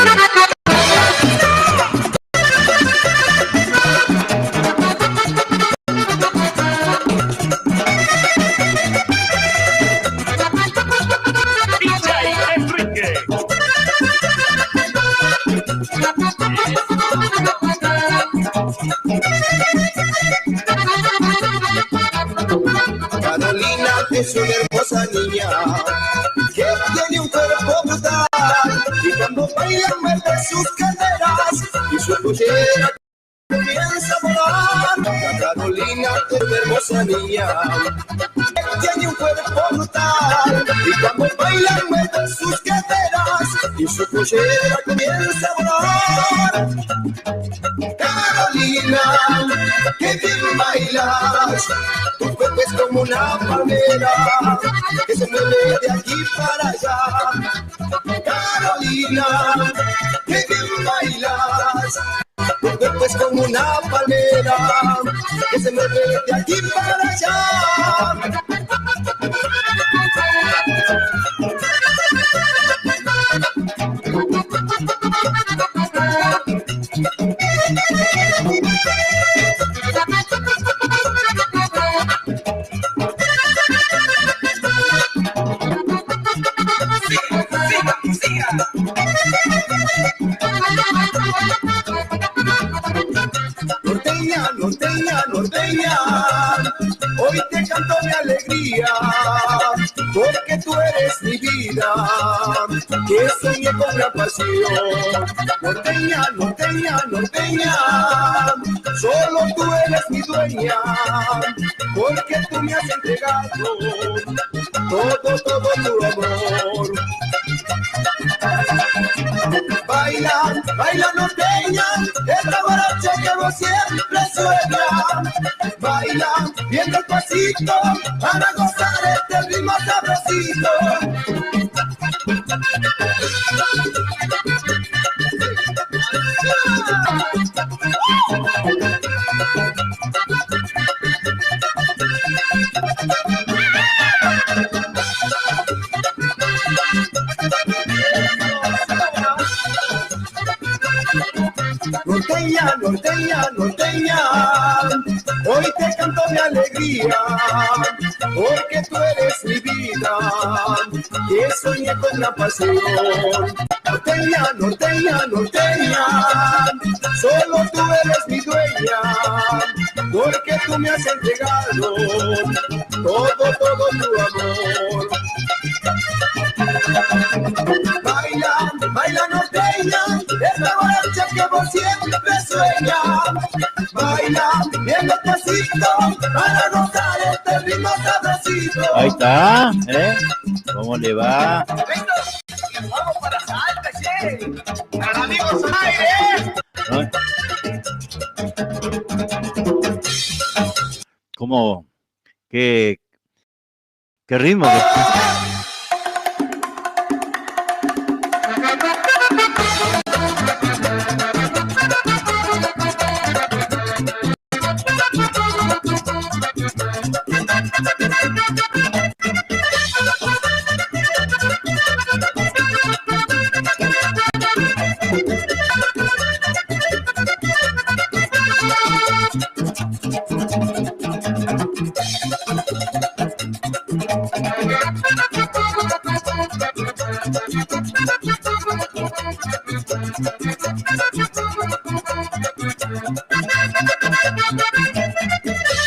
Carolina es una hermosa niña que tiene un cuerpo brutal y cuando baila mueve sus caderas y su pollera comienza a volar. Carolina es una hermosa niña que tiene un cuerpo brutal y cuando baila mueve sus caderas y su pollera comienza a volar. Carolina, que bien bailas, tu cuerpo es como una palmera que se mueve de aquí para allá. Carolina, que bien bailas, tu cuerpo es como una palmera que se mueve de aquí para allá. Norteña, hoy te canto mi alegría, porque tú eres mi vida, que soñé con la pasión. Norteña, solo tú eres mi dueña, porque tú me has entregado todo tu amor. Baila norteña, esta guaracha que vos siempre sueñas. Baila bien despacito para gozar este ritmo sabrosito. Norteña, hoy te canto mi alegría, porque tú eres mi vida, que soñé con la pasión. Norteña, solo tú eres mi dueña, porque tú me has entregado todo tu amor. Baila norteña, esta guaracha que vos siempre sueñas. Baila bien despacito para gozar este ritmo sabrosito. Ahí está, ¿Cómo le va? Vamos para Salta, che. Para amigos aire. ¿Cómo? ¿Qué ritmo?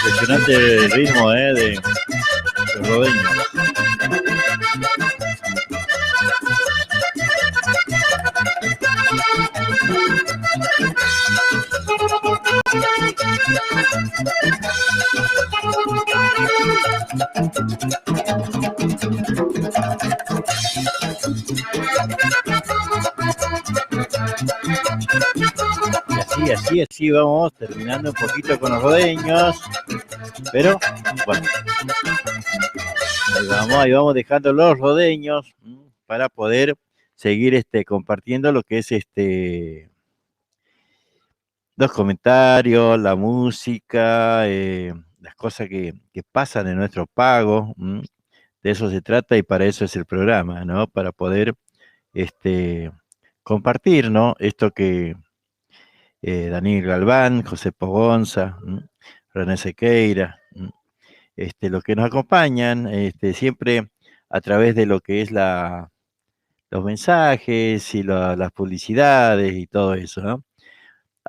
Impresionante ritmo de rodeño. así vamos terminando un poquito con los rodeños. Pero, bueno, ahí vamos dejando los rodeños para poder seguir compartiendo lo que es los comentarios, la música, las cosas que pasan en nuestro pago. De eso se trata y para eso es el programa, ¿no? Para poder compartir, ¿no? Esto que Daniel Galván, José Pogonza, René Sequeira, los que nos acompañan siempre a través de lo que es los mensajes y las publicidades y todo eso, ¿no?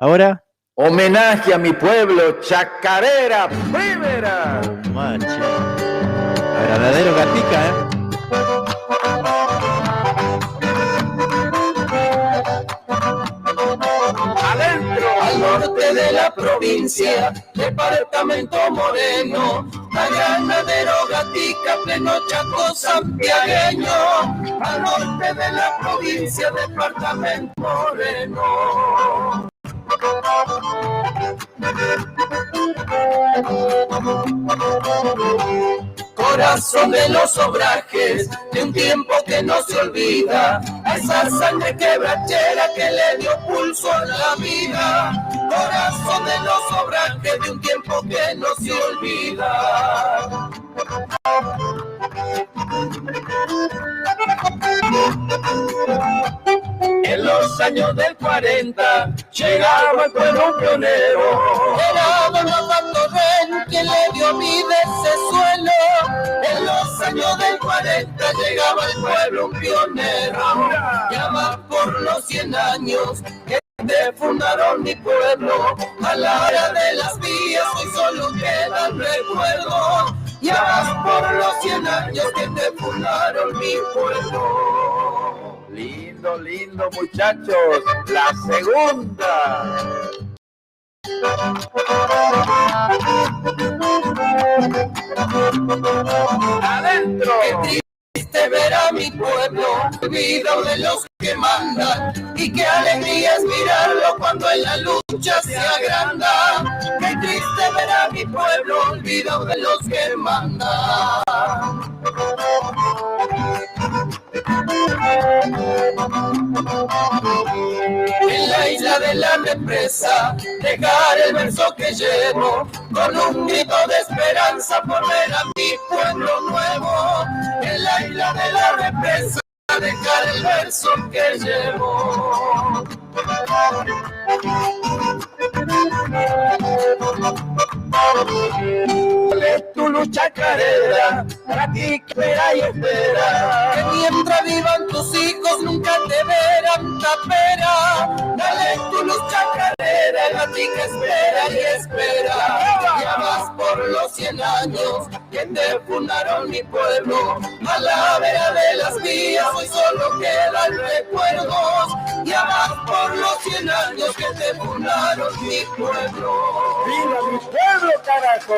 Ahora, homenaje a mi pueblo, Chacarera Primera. Oh, manche. A Granadero Gatica, Adentro, al norte de la provincia, departamento Moreno, a Granadero Gatica, pleno Chaco santiagueño. Al norte de la provincia, departamento Moreno. Corazón de los obrajes, de un tiempo que no se olvida, a esa sangre quebrachera que le dio pulso a la vida. Corazón de los obrajes, de un tiempo que no se olvida. En los años del 40 llegaba el pueblo pionero. Era don Osvaldo Rey quien le dio vida a ese suelo. En los años del 40 llegaba el pueblo un pionero. Ya va por los 100 años que fundaron mi pueblo. A la hora de las vías hoy solo quedan recuerdos. Ya vas por los 100 años que te fundaron mi pueblo. Lindo, lindo, muchachos. La segunda. Adentro. Qué triste ver a mi pueblo olvidado de los que mandan, y qué alegría es mirarlo cuando en la lucha se agranda. Qué triste ver a mi pueblo olvidado de los que mandan. En la isla de la represa, dejar el verso que llevo, con un grito de esperanza por ver a mi pueblo nuevo. En la isla de la represa, dejar el verso que llevo. Tu lucha carrera, practica y espera, que mientras vivan tus hijos nunca te verán tapera. Dale tu lucha carrera, practica, espera y espera. Ya vas por los 100 años que te fundaron mi pueblo. A la vera de las vías hoy solo quedan recuerdos. Ya vas por los 100 años que te fundaron mi pueblo. ¡Viva mi pueblo, carajo!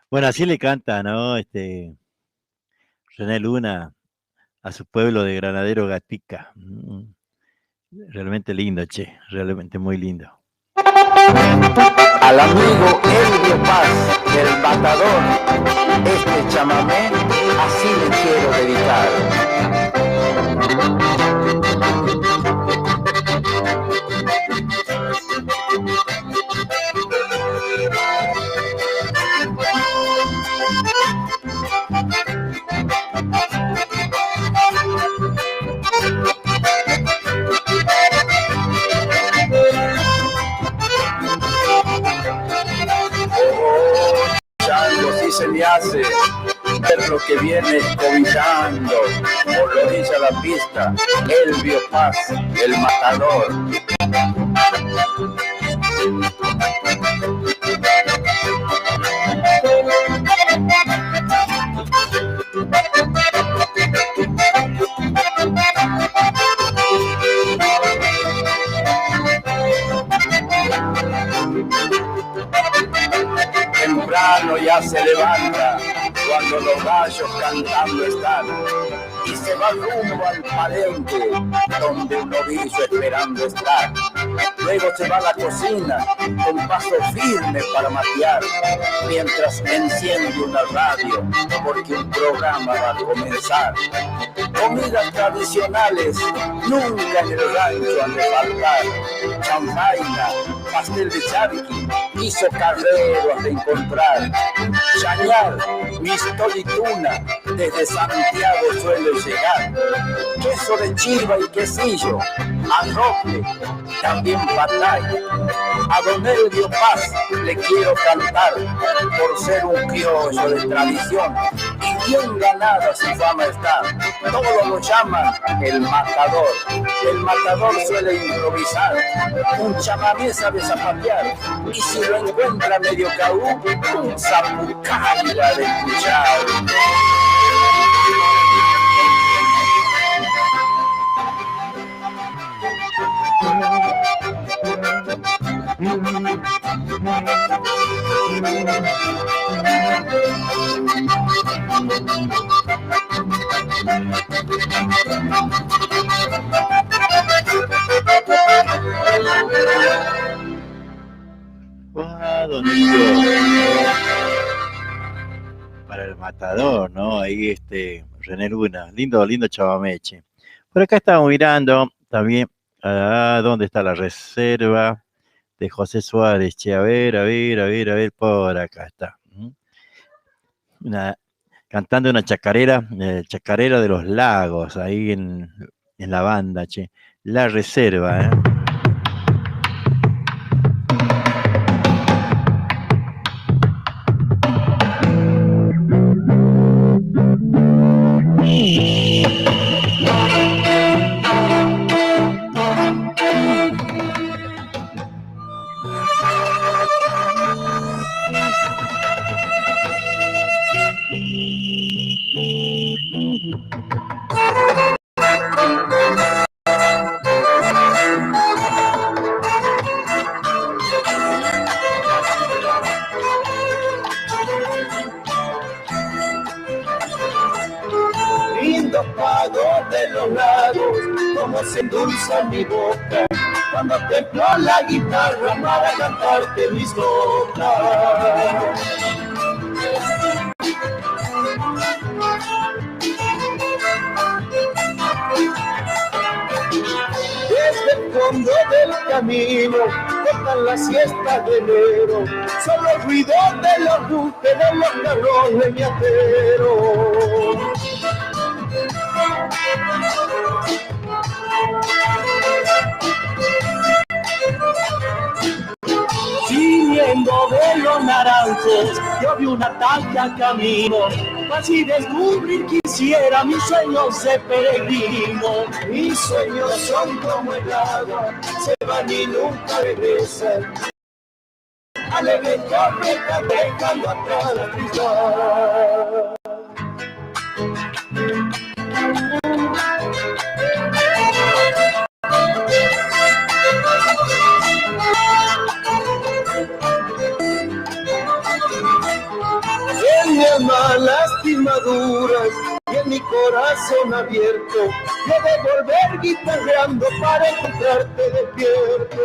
bueno, así le canta, ¿no? René Luna a su pueblo de Granadero Gatica. Realmente lindo, che, realmente muy lindo. Al amigo Elvio Paz del Matador, este chamamé así le quiero dedicar. Si se le hace ver lo que viene cobijando por la orilla de la pista, Elvio Paz, el Matador. temprano ya se levanta cuando los gallos cantando están y se va rumbo al palenque donde un novillo esperando estar. Luego se va a la cocina con paso firme para matear mientras enciende una radio porque un programa va a comenzar. Comidas tradicionales nunca en el rancho han de faltar. Champaina, pastel de charqui, hizo carrero hasta encontrar. Chañar, mistol y tuna, desde Santiago suele llegar. Queso de chiva y quesillo, arrope, también patay. A don Elvio Paz le quiero cantar por ser un criollo de tradición y bien ganada su fama está. Todos lo llaman el matador. El matador suele improvisar, un chamamé sabe zapatear y si lo encuentra medio caú, un zapucay va de escuchar. Ah, don Elvio. Para el matador, ¿no? Ahí René Luna, lindo chavameche. Por acá estamos mirando también, ¿dónde está la reserva de José Suárez? Che, a ver, por acá está. Cantando una chacarera, chacarera de los lagos, ahí en la banda, che. La reserva, ¿eh? Lindo pago de los lados, como se endulza mi boca cuando templó la guitarra para cantarte mis notas. Desde el fondo del camino cortan la siesta de enero, solo el ruido de los buques de los carros leñateros. Viniendo de los naranjos, yo vi una taca camino, así descubrir quisiera mis sueños de peregrino. Mis sueños son como el agua, se van y nunca regresan. Alegre tormenta dejando atrás la tristeza. En mi alma lastimaduras y en mi corazón abierto, yo de volver guitarreando para encontrarte despierto.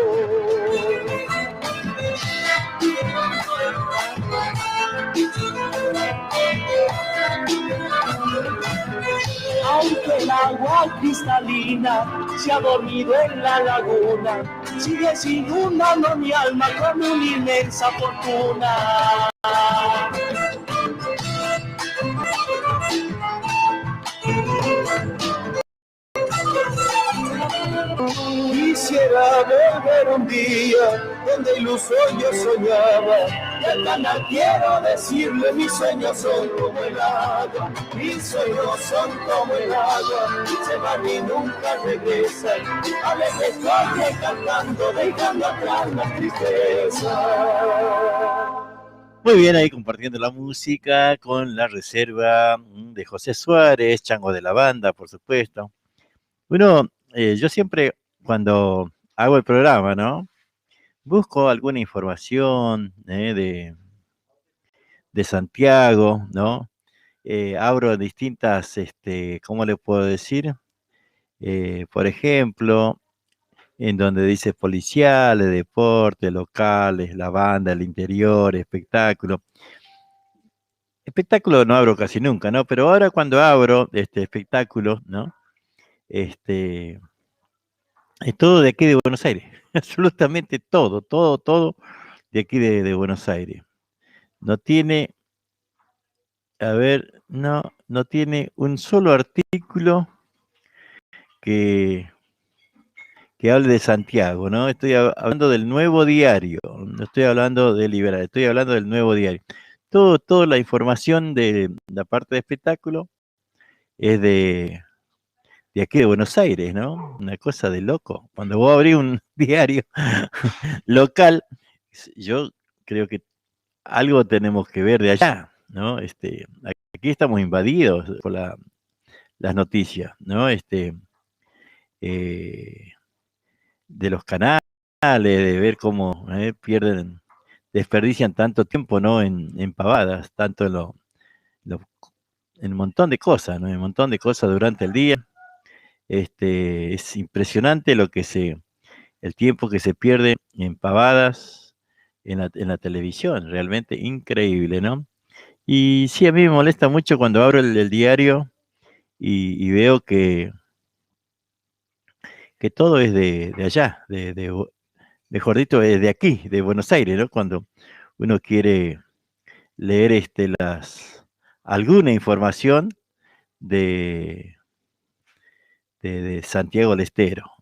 Aunque el agua cristalina se ha dormido en la laguna, sigue sin un mano mi alma con una inmensa fortuna. Quisiera volver un día donde iluso yo soñaba, y al canal quiero decirle mis sueños son como el agua, mis sueños son como el agua, se van y nunca regresan, alegres estoy cantando, dejando atrás la tristeza. Muy bien, ahí compartiendo la música con la reserva de José Suárez, Chango de la Banda, por supuesto. Bueno, yo siempre cuando hago el programa, ¿no? Busco alguna información de de Santiago, ¿no? Abro distintas, ¿cómo le puedo decir? Por ejemplo, en donde dice policiales, deportes, locales, la banda, el interior, espectáculo. Espectáculo no abro casi nunca, ¿no? Pero ahora cuando abro espectáculo, ¿no? Es todo de aquí de Buenos Aires. Absolutamente todo, todo, todo de aquí de Buenos Aires. No tiene, a ver, no tiene un solo artículo que hable de Santiago, ¿no? Estoy hablando del Nuevo Diario, no estoy hablando de Liberal, estoy hablando del Nuevo Diario. Toda la información de la parte de espectáculo es de aquí de Buenos Aires, ¿no? Una cosa de loco. Cuando vos abrís un diario local, yo creo que algo tenemos que ver de allá, ¿no? Aquí estamos invadidos por las noticias, ¿no? De los canales, de ver cómo desperdician tanto tiempo, ¿no? En pavadas, tanto en un montón de cosas, ¿no? En un montón de cosas durante el día. Es impresionante el tiempo que se pierde en pavadas en la televisión, realmente increíble, ¿no? Y sí, a mí me molesta mucho cuando abro el diario y veo que todo es de allá, mejor dicho, es de aquí, de Buenos Aires, ¿no? Cuando uno quiere leer alguna información de Santiago del Estero.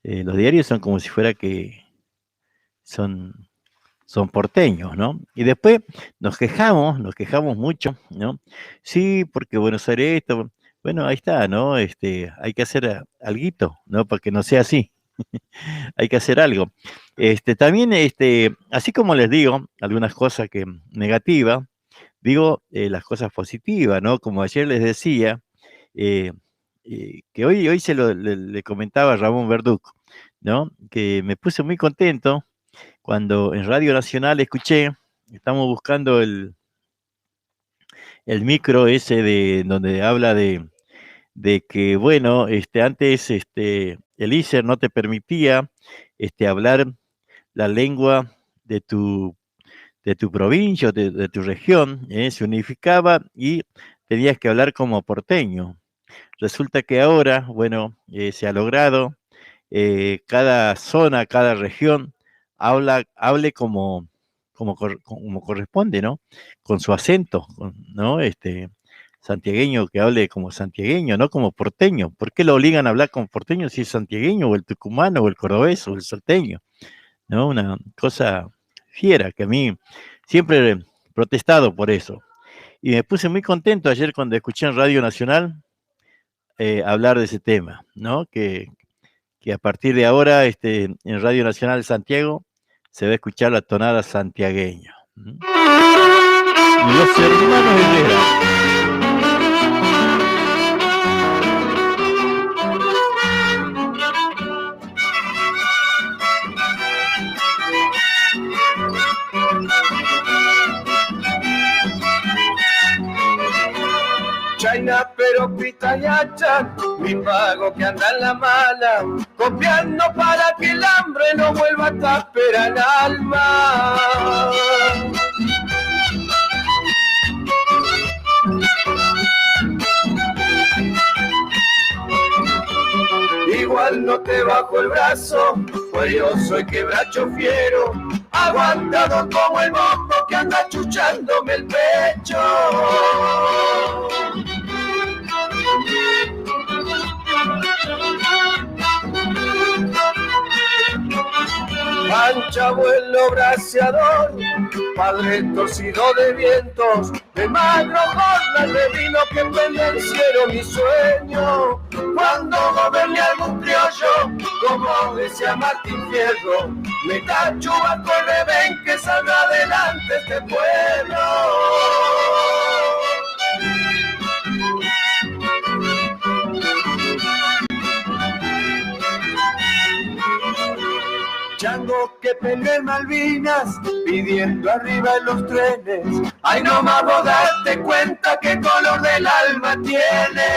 Los diarios son como si fuera que son porteños, ¿no? Y después nos quejamos mucho, ¿no? Sí, porque Buenos Aires esto, bueno, ahí está, ¿no? Hay que hacer alguito, ¿no? Para que no sea así. Hay que hacer algo. También, así como les digo algunas cosas negativas, digo las cosas positivas, ¿no? Como ayer les decía, que hoy le comentaba a Ramón Verduc, ¿no? Que me puse muy contento cuando en Radio Nacional escuché, estamos buscando el micro ese donde habla de que, bueno, antes el ISER no te permitía hablar la lengua de tu provincia, de tu región, se unificaba y tenías que hablar como porteño. Resulta que ahora, bueno, se ha logrado, cada zona, cada región hable como corresponde, ¿no? Con su acento, ¿no? Santiagueño que hable como santiagueño, no como porteño. ¿Por qué lo obligan a hablar como porteño si es santiagueño o el tucumano o el cordobés o el salteño? ¿No? Una cosa fiera que a mí siempre he protestado por eso. Y me puse muy contento ayer cuando escuché en Radio Nacional hablar de ese tema, ¿no? Que a partir de ahora en Radio Nacional Santiago se va a escuchar la tonada santiagueña. Los hermanos Herrera. Chaina pero pitayacha, mi pago que anda en la mala, copiando para que el hambre no vuelva a taper al alma. Igual no te bajo el brazo, pues yo soy quebracho fiero, aguantado como el bombo que anda chuchándome el pecho. Mancha vuelo braceador, padre torcido de vientos, de magro jornal de vino que pendenciero mi sueño. Cuando gobierne algún criollo, como decía Martín Fierro, me cachuba con ven que salga adelante este pueblo. chango que peleó en Malvinas, pidiendo arriba en los trenes. Ay, no más vos darte cuenta qué color del alma tiene.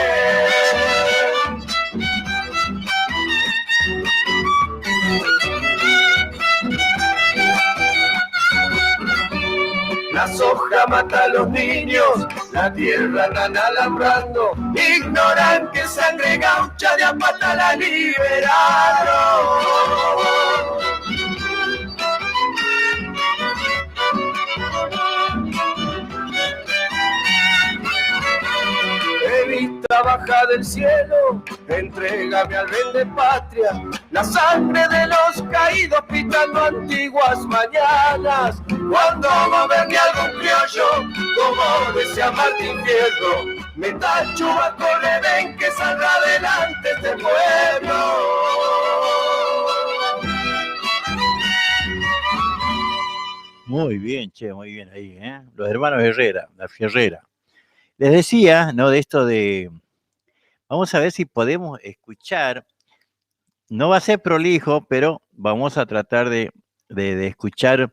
La soja mata a los niños, la tierra están alambrando, ignoran que sangre gaucha de a pata la liberaron. Evita baja del cielo, entrégame al rey de patria, la sangre de los caídos pitando antiguas mañanas. Cuando gobierne algún criollo, como decía Martín Fierro, metal chubaco le ven que saldrá adelante este pueblo. Muy bien, che, muy bien ahí, ¿eh? Los hermanos Herrera, la Fierrera. Les decía, ¿no? De esto de... Vamos a ver si podemos escuchar. No va a ser prolijo, pero vamos a tratar de escuchar,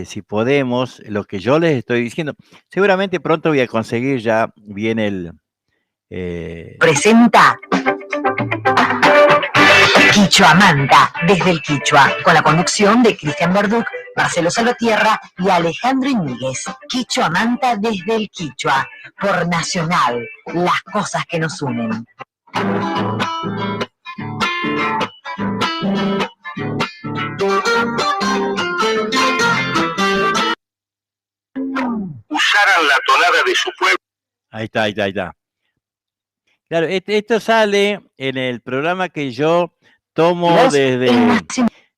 si podemos, lo que yo les estoy diciendo. Seguramente pronto voy a conseguir ya bien el... Presenta Quichua Manta, desde el Quichua, con la conducción de Cristian Verduc, Marcelo Salvatierra y Alejandro Iñiguez. Quichua Manta desde el Quichua, por Nacional, las cosas que nos unen. Usaran la tonada de su pueblo. Ahí está. Claro, esto sale en el programa que yo tomo desde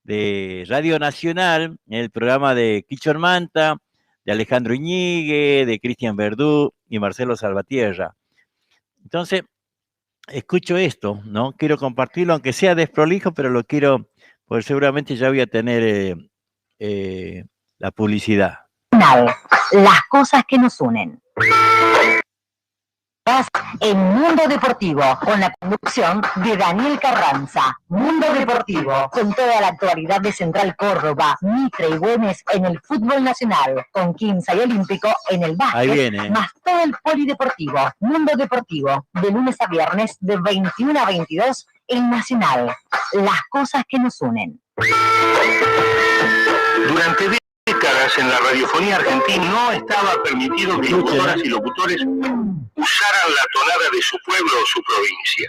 de Radio Nacional, en el programa de Quichua Manta, de Alejandro Iñiguez, de Cristian Verdú y Marcelo Salvatierra. Entonces, escucho esto, ¿no? Quiero compartirlo, aunque sea desprolijo, pero lo quiero, porque seguramente ya voy a tener la publicidad. Las cosas que nos unen. En Mundo Deportivo, con la conducción de Daniel Carranza. Mundo Deportivo, con toda la actualidad de Central Córdoba, Mitre y Güemes en el fútbol nacional, con Quimsa y Olímpico en el básquet, ahí viene, más todo el polideportivo. Mundo Deportivo, de lunes a viernes, de 21 a 22, en Nacional. Las cosas que nos unen. Durante décadas en la radiofonía argentina no estaba permitido que locutoras y locutores usaran la tonada de su pueblo o su provincia.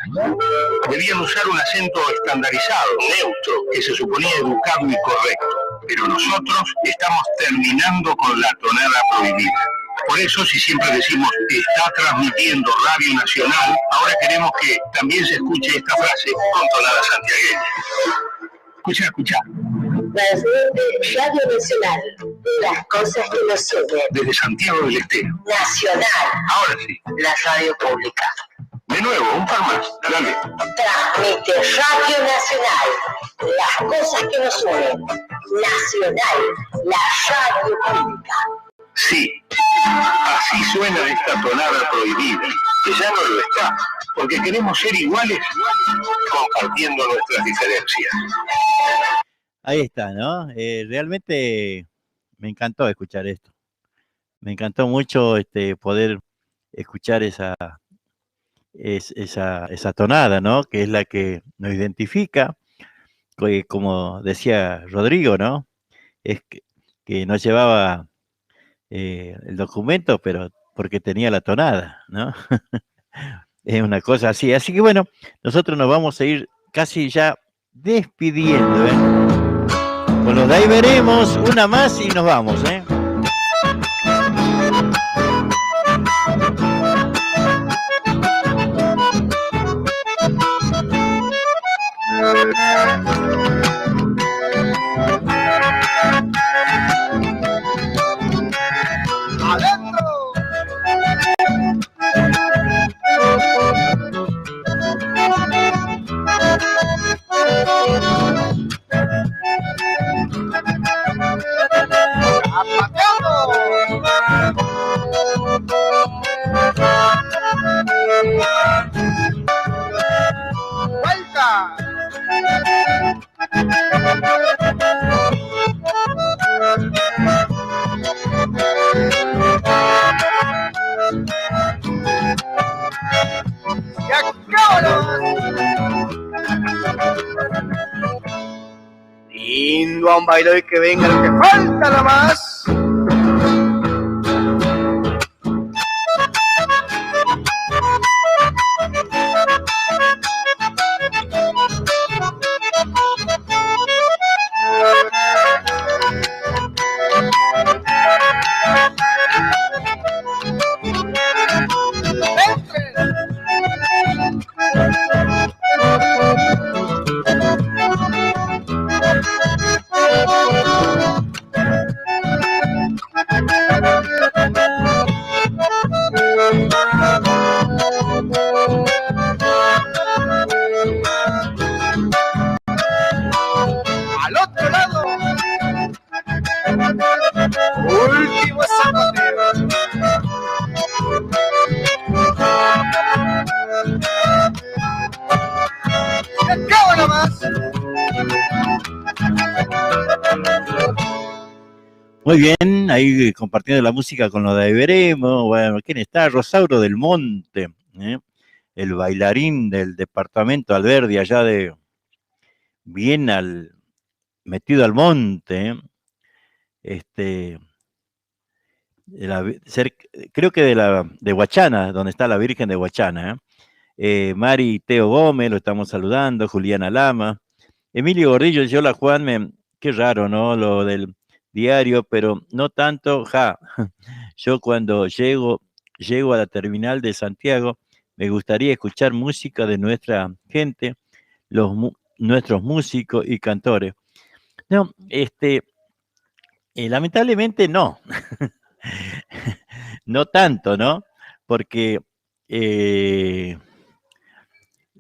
Debían usar un acento estandarizado, neutro, que se suponía educado y correcto. Pero nosotros estamos terminando con la tonada prohibida. Por eso, si siempre decimos está transmitiendo Radio Nacional, ahora queremos que también se escuche esta frase con tonada santiagueña. Escucha. Radio Nacional, las cosas que nos unen. Desde Santiago del Estero. Nacional, Ahora sí. la radio pública. De nuevo, un par más. Dale. Transmite Radio Nacional, las cosas que nos unen. Nacional, la radio pública. Sí, así suena esta tonada prohibida, que ya no lo está, porque queremos ser iguales compartiendo nuestras diferencias. Ahí está, ¿no? Realmente me encantó escuchar esto. Me encantó mucho poder escuchar esa tonada, ¿no? Que es la que nos identifica, como decía Rodrigo, ¿no? Es que no llevaba el documento, pero porque tenía la tonada, ¿no? Es una cosa así. Así que bueno, nosotros nos vamos a ir casi ya despidiendo, ¿eh? Con los de ahí veremos, una más y nos vamos, ¿eh? Adentro. con bailo y que venga lo que falta nada más. Al otro lado, último zapateo. Acabo nomás. Muy bien, ahí compartiendo la música con lo de Veremos. Bueno, ¿quién está? Rosauro del Monte, el bailarín del departamento Alberdi, allá de bien metido al monte, creo que de Huachana, donde está la Virgen de Huachana. Mari Teo Gómez, lo estamos saludando, Juliana Lama, Emilio Gordillo dice: hola Juan, qué raro, ¿no? Lo del diario, pero no tanto, yo cuando llego a la terminal de Santiago, me gustaría escuchar música de nuestra gente, nuestros músicos y cantores. No, lamentablemente no, no tanto, ¿no? Porque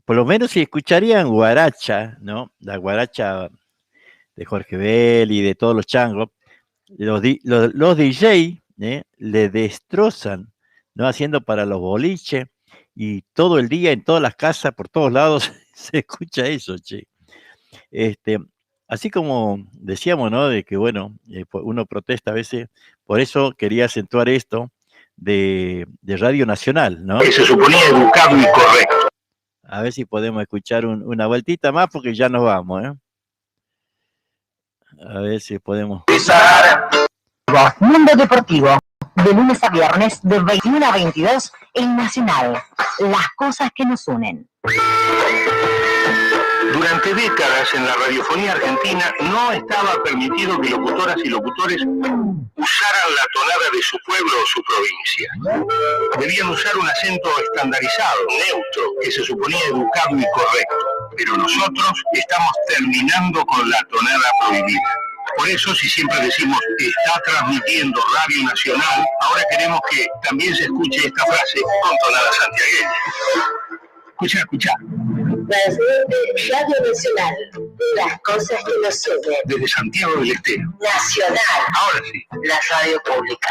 por lo menos si escucharían guaracha, ¿no? La guaracha de Jorge Bel y de todos los changos, los DJ le destrozan, ¿no? Haciendo para los boliches y todo el día en todas las casas, por todos lados, se escucha eso, che. Así como decíamos, ¿no? De que, bueno, uno protesta a veces, por eso quería acentuar esto de Radio Nacional, ¿no? Que se suponía educado y correcto. A ver si podemos escuchar una vueltita más, porque ya nos vamos, ¿eh? A ver si podemos. Mundo Deportivo, de lunes a viernes, de 21 a 22, en Nacional. Las cosas que nos unen. Durante décadas en la radiofonía argentina no estaba permitido que locutoras y locutores usaran la tonada de su pueblo o su provincia. Debían usar un acento estandarizado, neutro, que se suponía educado y correcto. Pero nosotros estamos terminando con la tonada prohibida. Por eso, si siempre decimos está transmitiendo Radio Nacional, ahora queremos que también se escuche esta frase con tonada santiagueña. Escucha. Radio Nacional, las cosas que nos unen. Desde Santiago del Estero. Nacional, Ahora sí. la radio pública.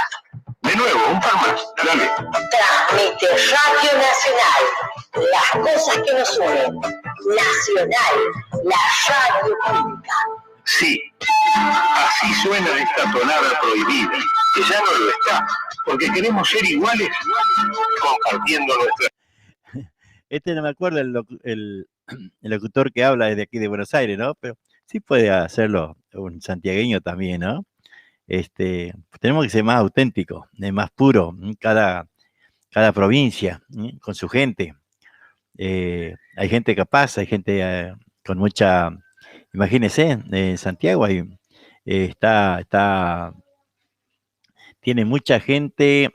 De nuevo, un par más. Dale. Transmite Radio Nacional, las cosas que nos unen. Nacional, la radio pública. Sí, así suena esta tonada prohibida, que ya no lo está, porque queremos ser iguales compartiendo nuestra... No me acuerdo el locutor que habla desde aquí de Buenos Aires, ¿no? Pero sí puede hacerlo un santiagueño también, ¿no? Tenemos que ser más auténticos, más puro, cada provincia, con su gente. Hay gente capaz, hay gente con mucha... Imagínense, en Santiago tiene mucha gente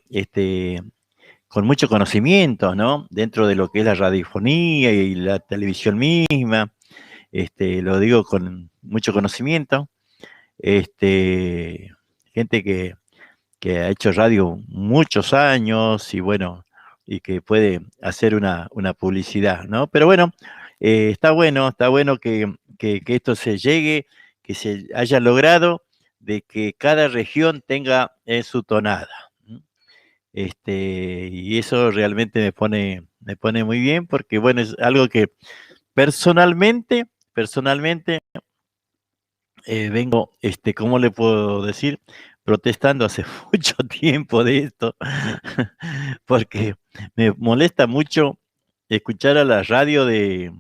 con mucho conocimiento, ¿no? Dentro de lo que es la radiofonía y la televisión misma, lo digo con mucho conocimiento, gente que ha hecho radio muchos años y bueno, y que puede hacer una publicidad, ¿no? Pero bueno, está bueno que esto se llegue, que se haya logrado de que cada región tenga su tonada. Y eso realmente me pone muy bien, porque bueno, es algo que personalmente vengo, ¿cómo le puedo decir? Protestando hace mucho tiempo de esto, porque me molesta mucho escuchar a la radio de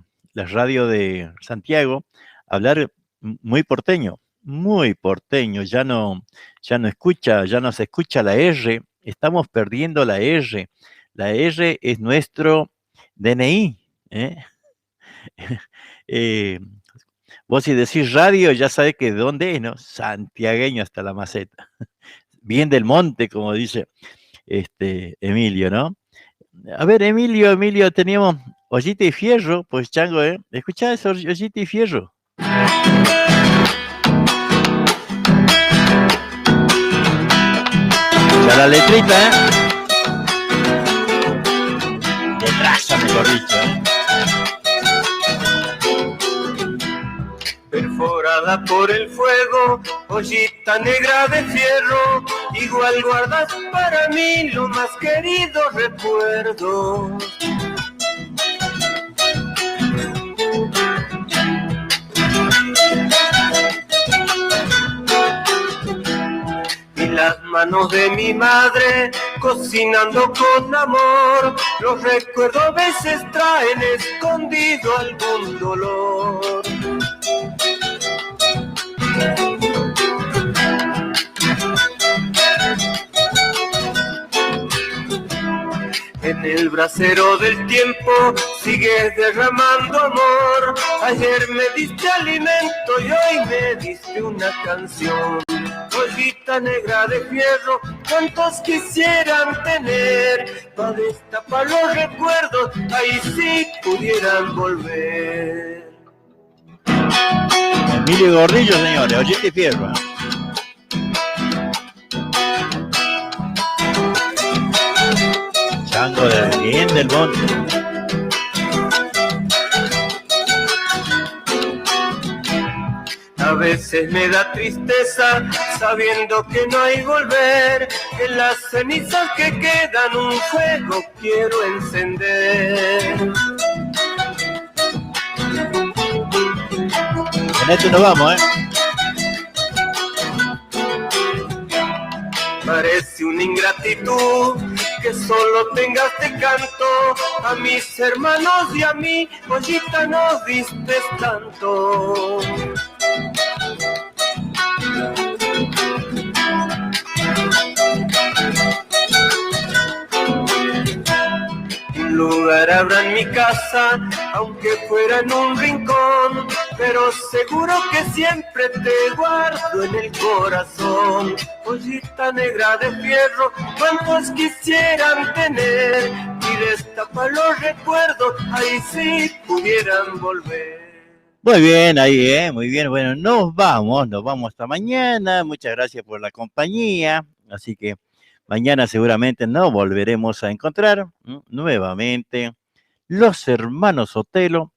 Santiago hablar muy porteño, muy porteño, ya no se escucha la R, estamos perdiendo la R. La R es nuestro DNI, ¿eh? Vos si decís radio, ya sabés que de dónde es, ¿no? Santiagueño hasta la maceta. Bien del monte, como dice Emilio, ¿no? A ver, Emilio, teníamos Ollita y Fierro, pues Chango, ¿eh? Escuchá eso, Ollita y Fierro. Ya la letrita, ¿eh? Letraza, mejor dicho, ¿eh? Perforada por el fuego, ollita negra de fierro, igual guardas para mí los más queridos recuerdos. Y las manos de mi madre cocinando con amor, los recuerdos a veces traen escondido algún dolor. En el brasero del tiempo sigues derramando amor. Ayer me diste alimento y hoy me diste una canción. Ollita negra de fierro, cuántos quisieran tener, para destapar los recuerdos, ahí sí pudieran volver. Emilio Gordillo, señores, Ollita y Fierro. Chango de bien del monte. A veces me da tristeza sabiendo que no hay volver. En las cenizas que quedan un fuego quiero encender. En esto nos vamos, ¿eh? Parece una ingratitud que solo tengas de canto. A mis hermanos y a mí, ollita, nos diste tanto. Un lugar habrá en mi casa, aunque fuera en un rincón, pero seguro que siempre te guardo en el corazón. Ollita negra de fierro, cuántos quisieran tener, y destapar los recuerdos, ahí sí pudieran volver. Muy bien, ahí, muy bien. Bueno, nos vamos hasta mañana. Muchas gracias por la compañía. Así que mañana seguramente nos volveremos a encontrar nuevamente. Los hermanos Sotelo,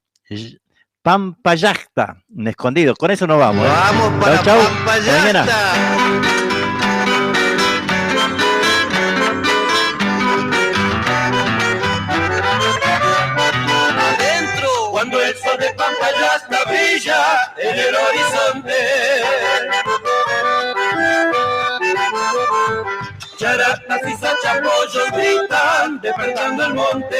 Pampayacta, un escondido. Con eso nos vamos. Vamos para chau, Pampayacta. Mañana. Cuando el sol de Pampayacta brilla en el horizonte, charatas y sachapollos gritan despertando el monte.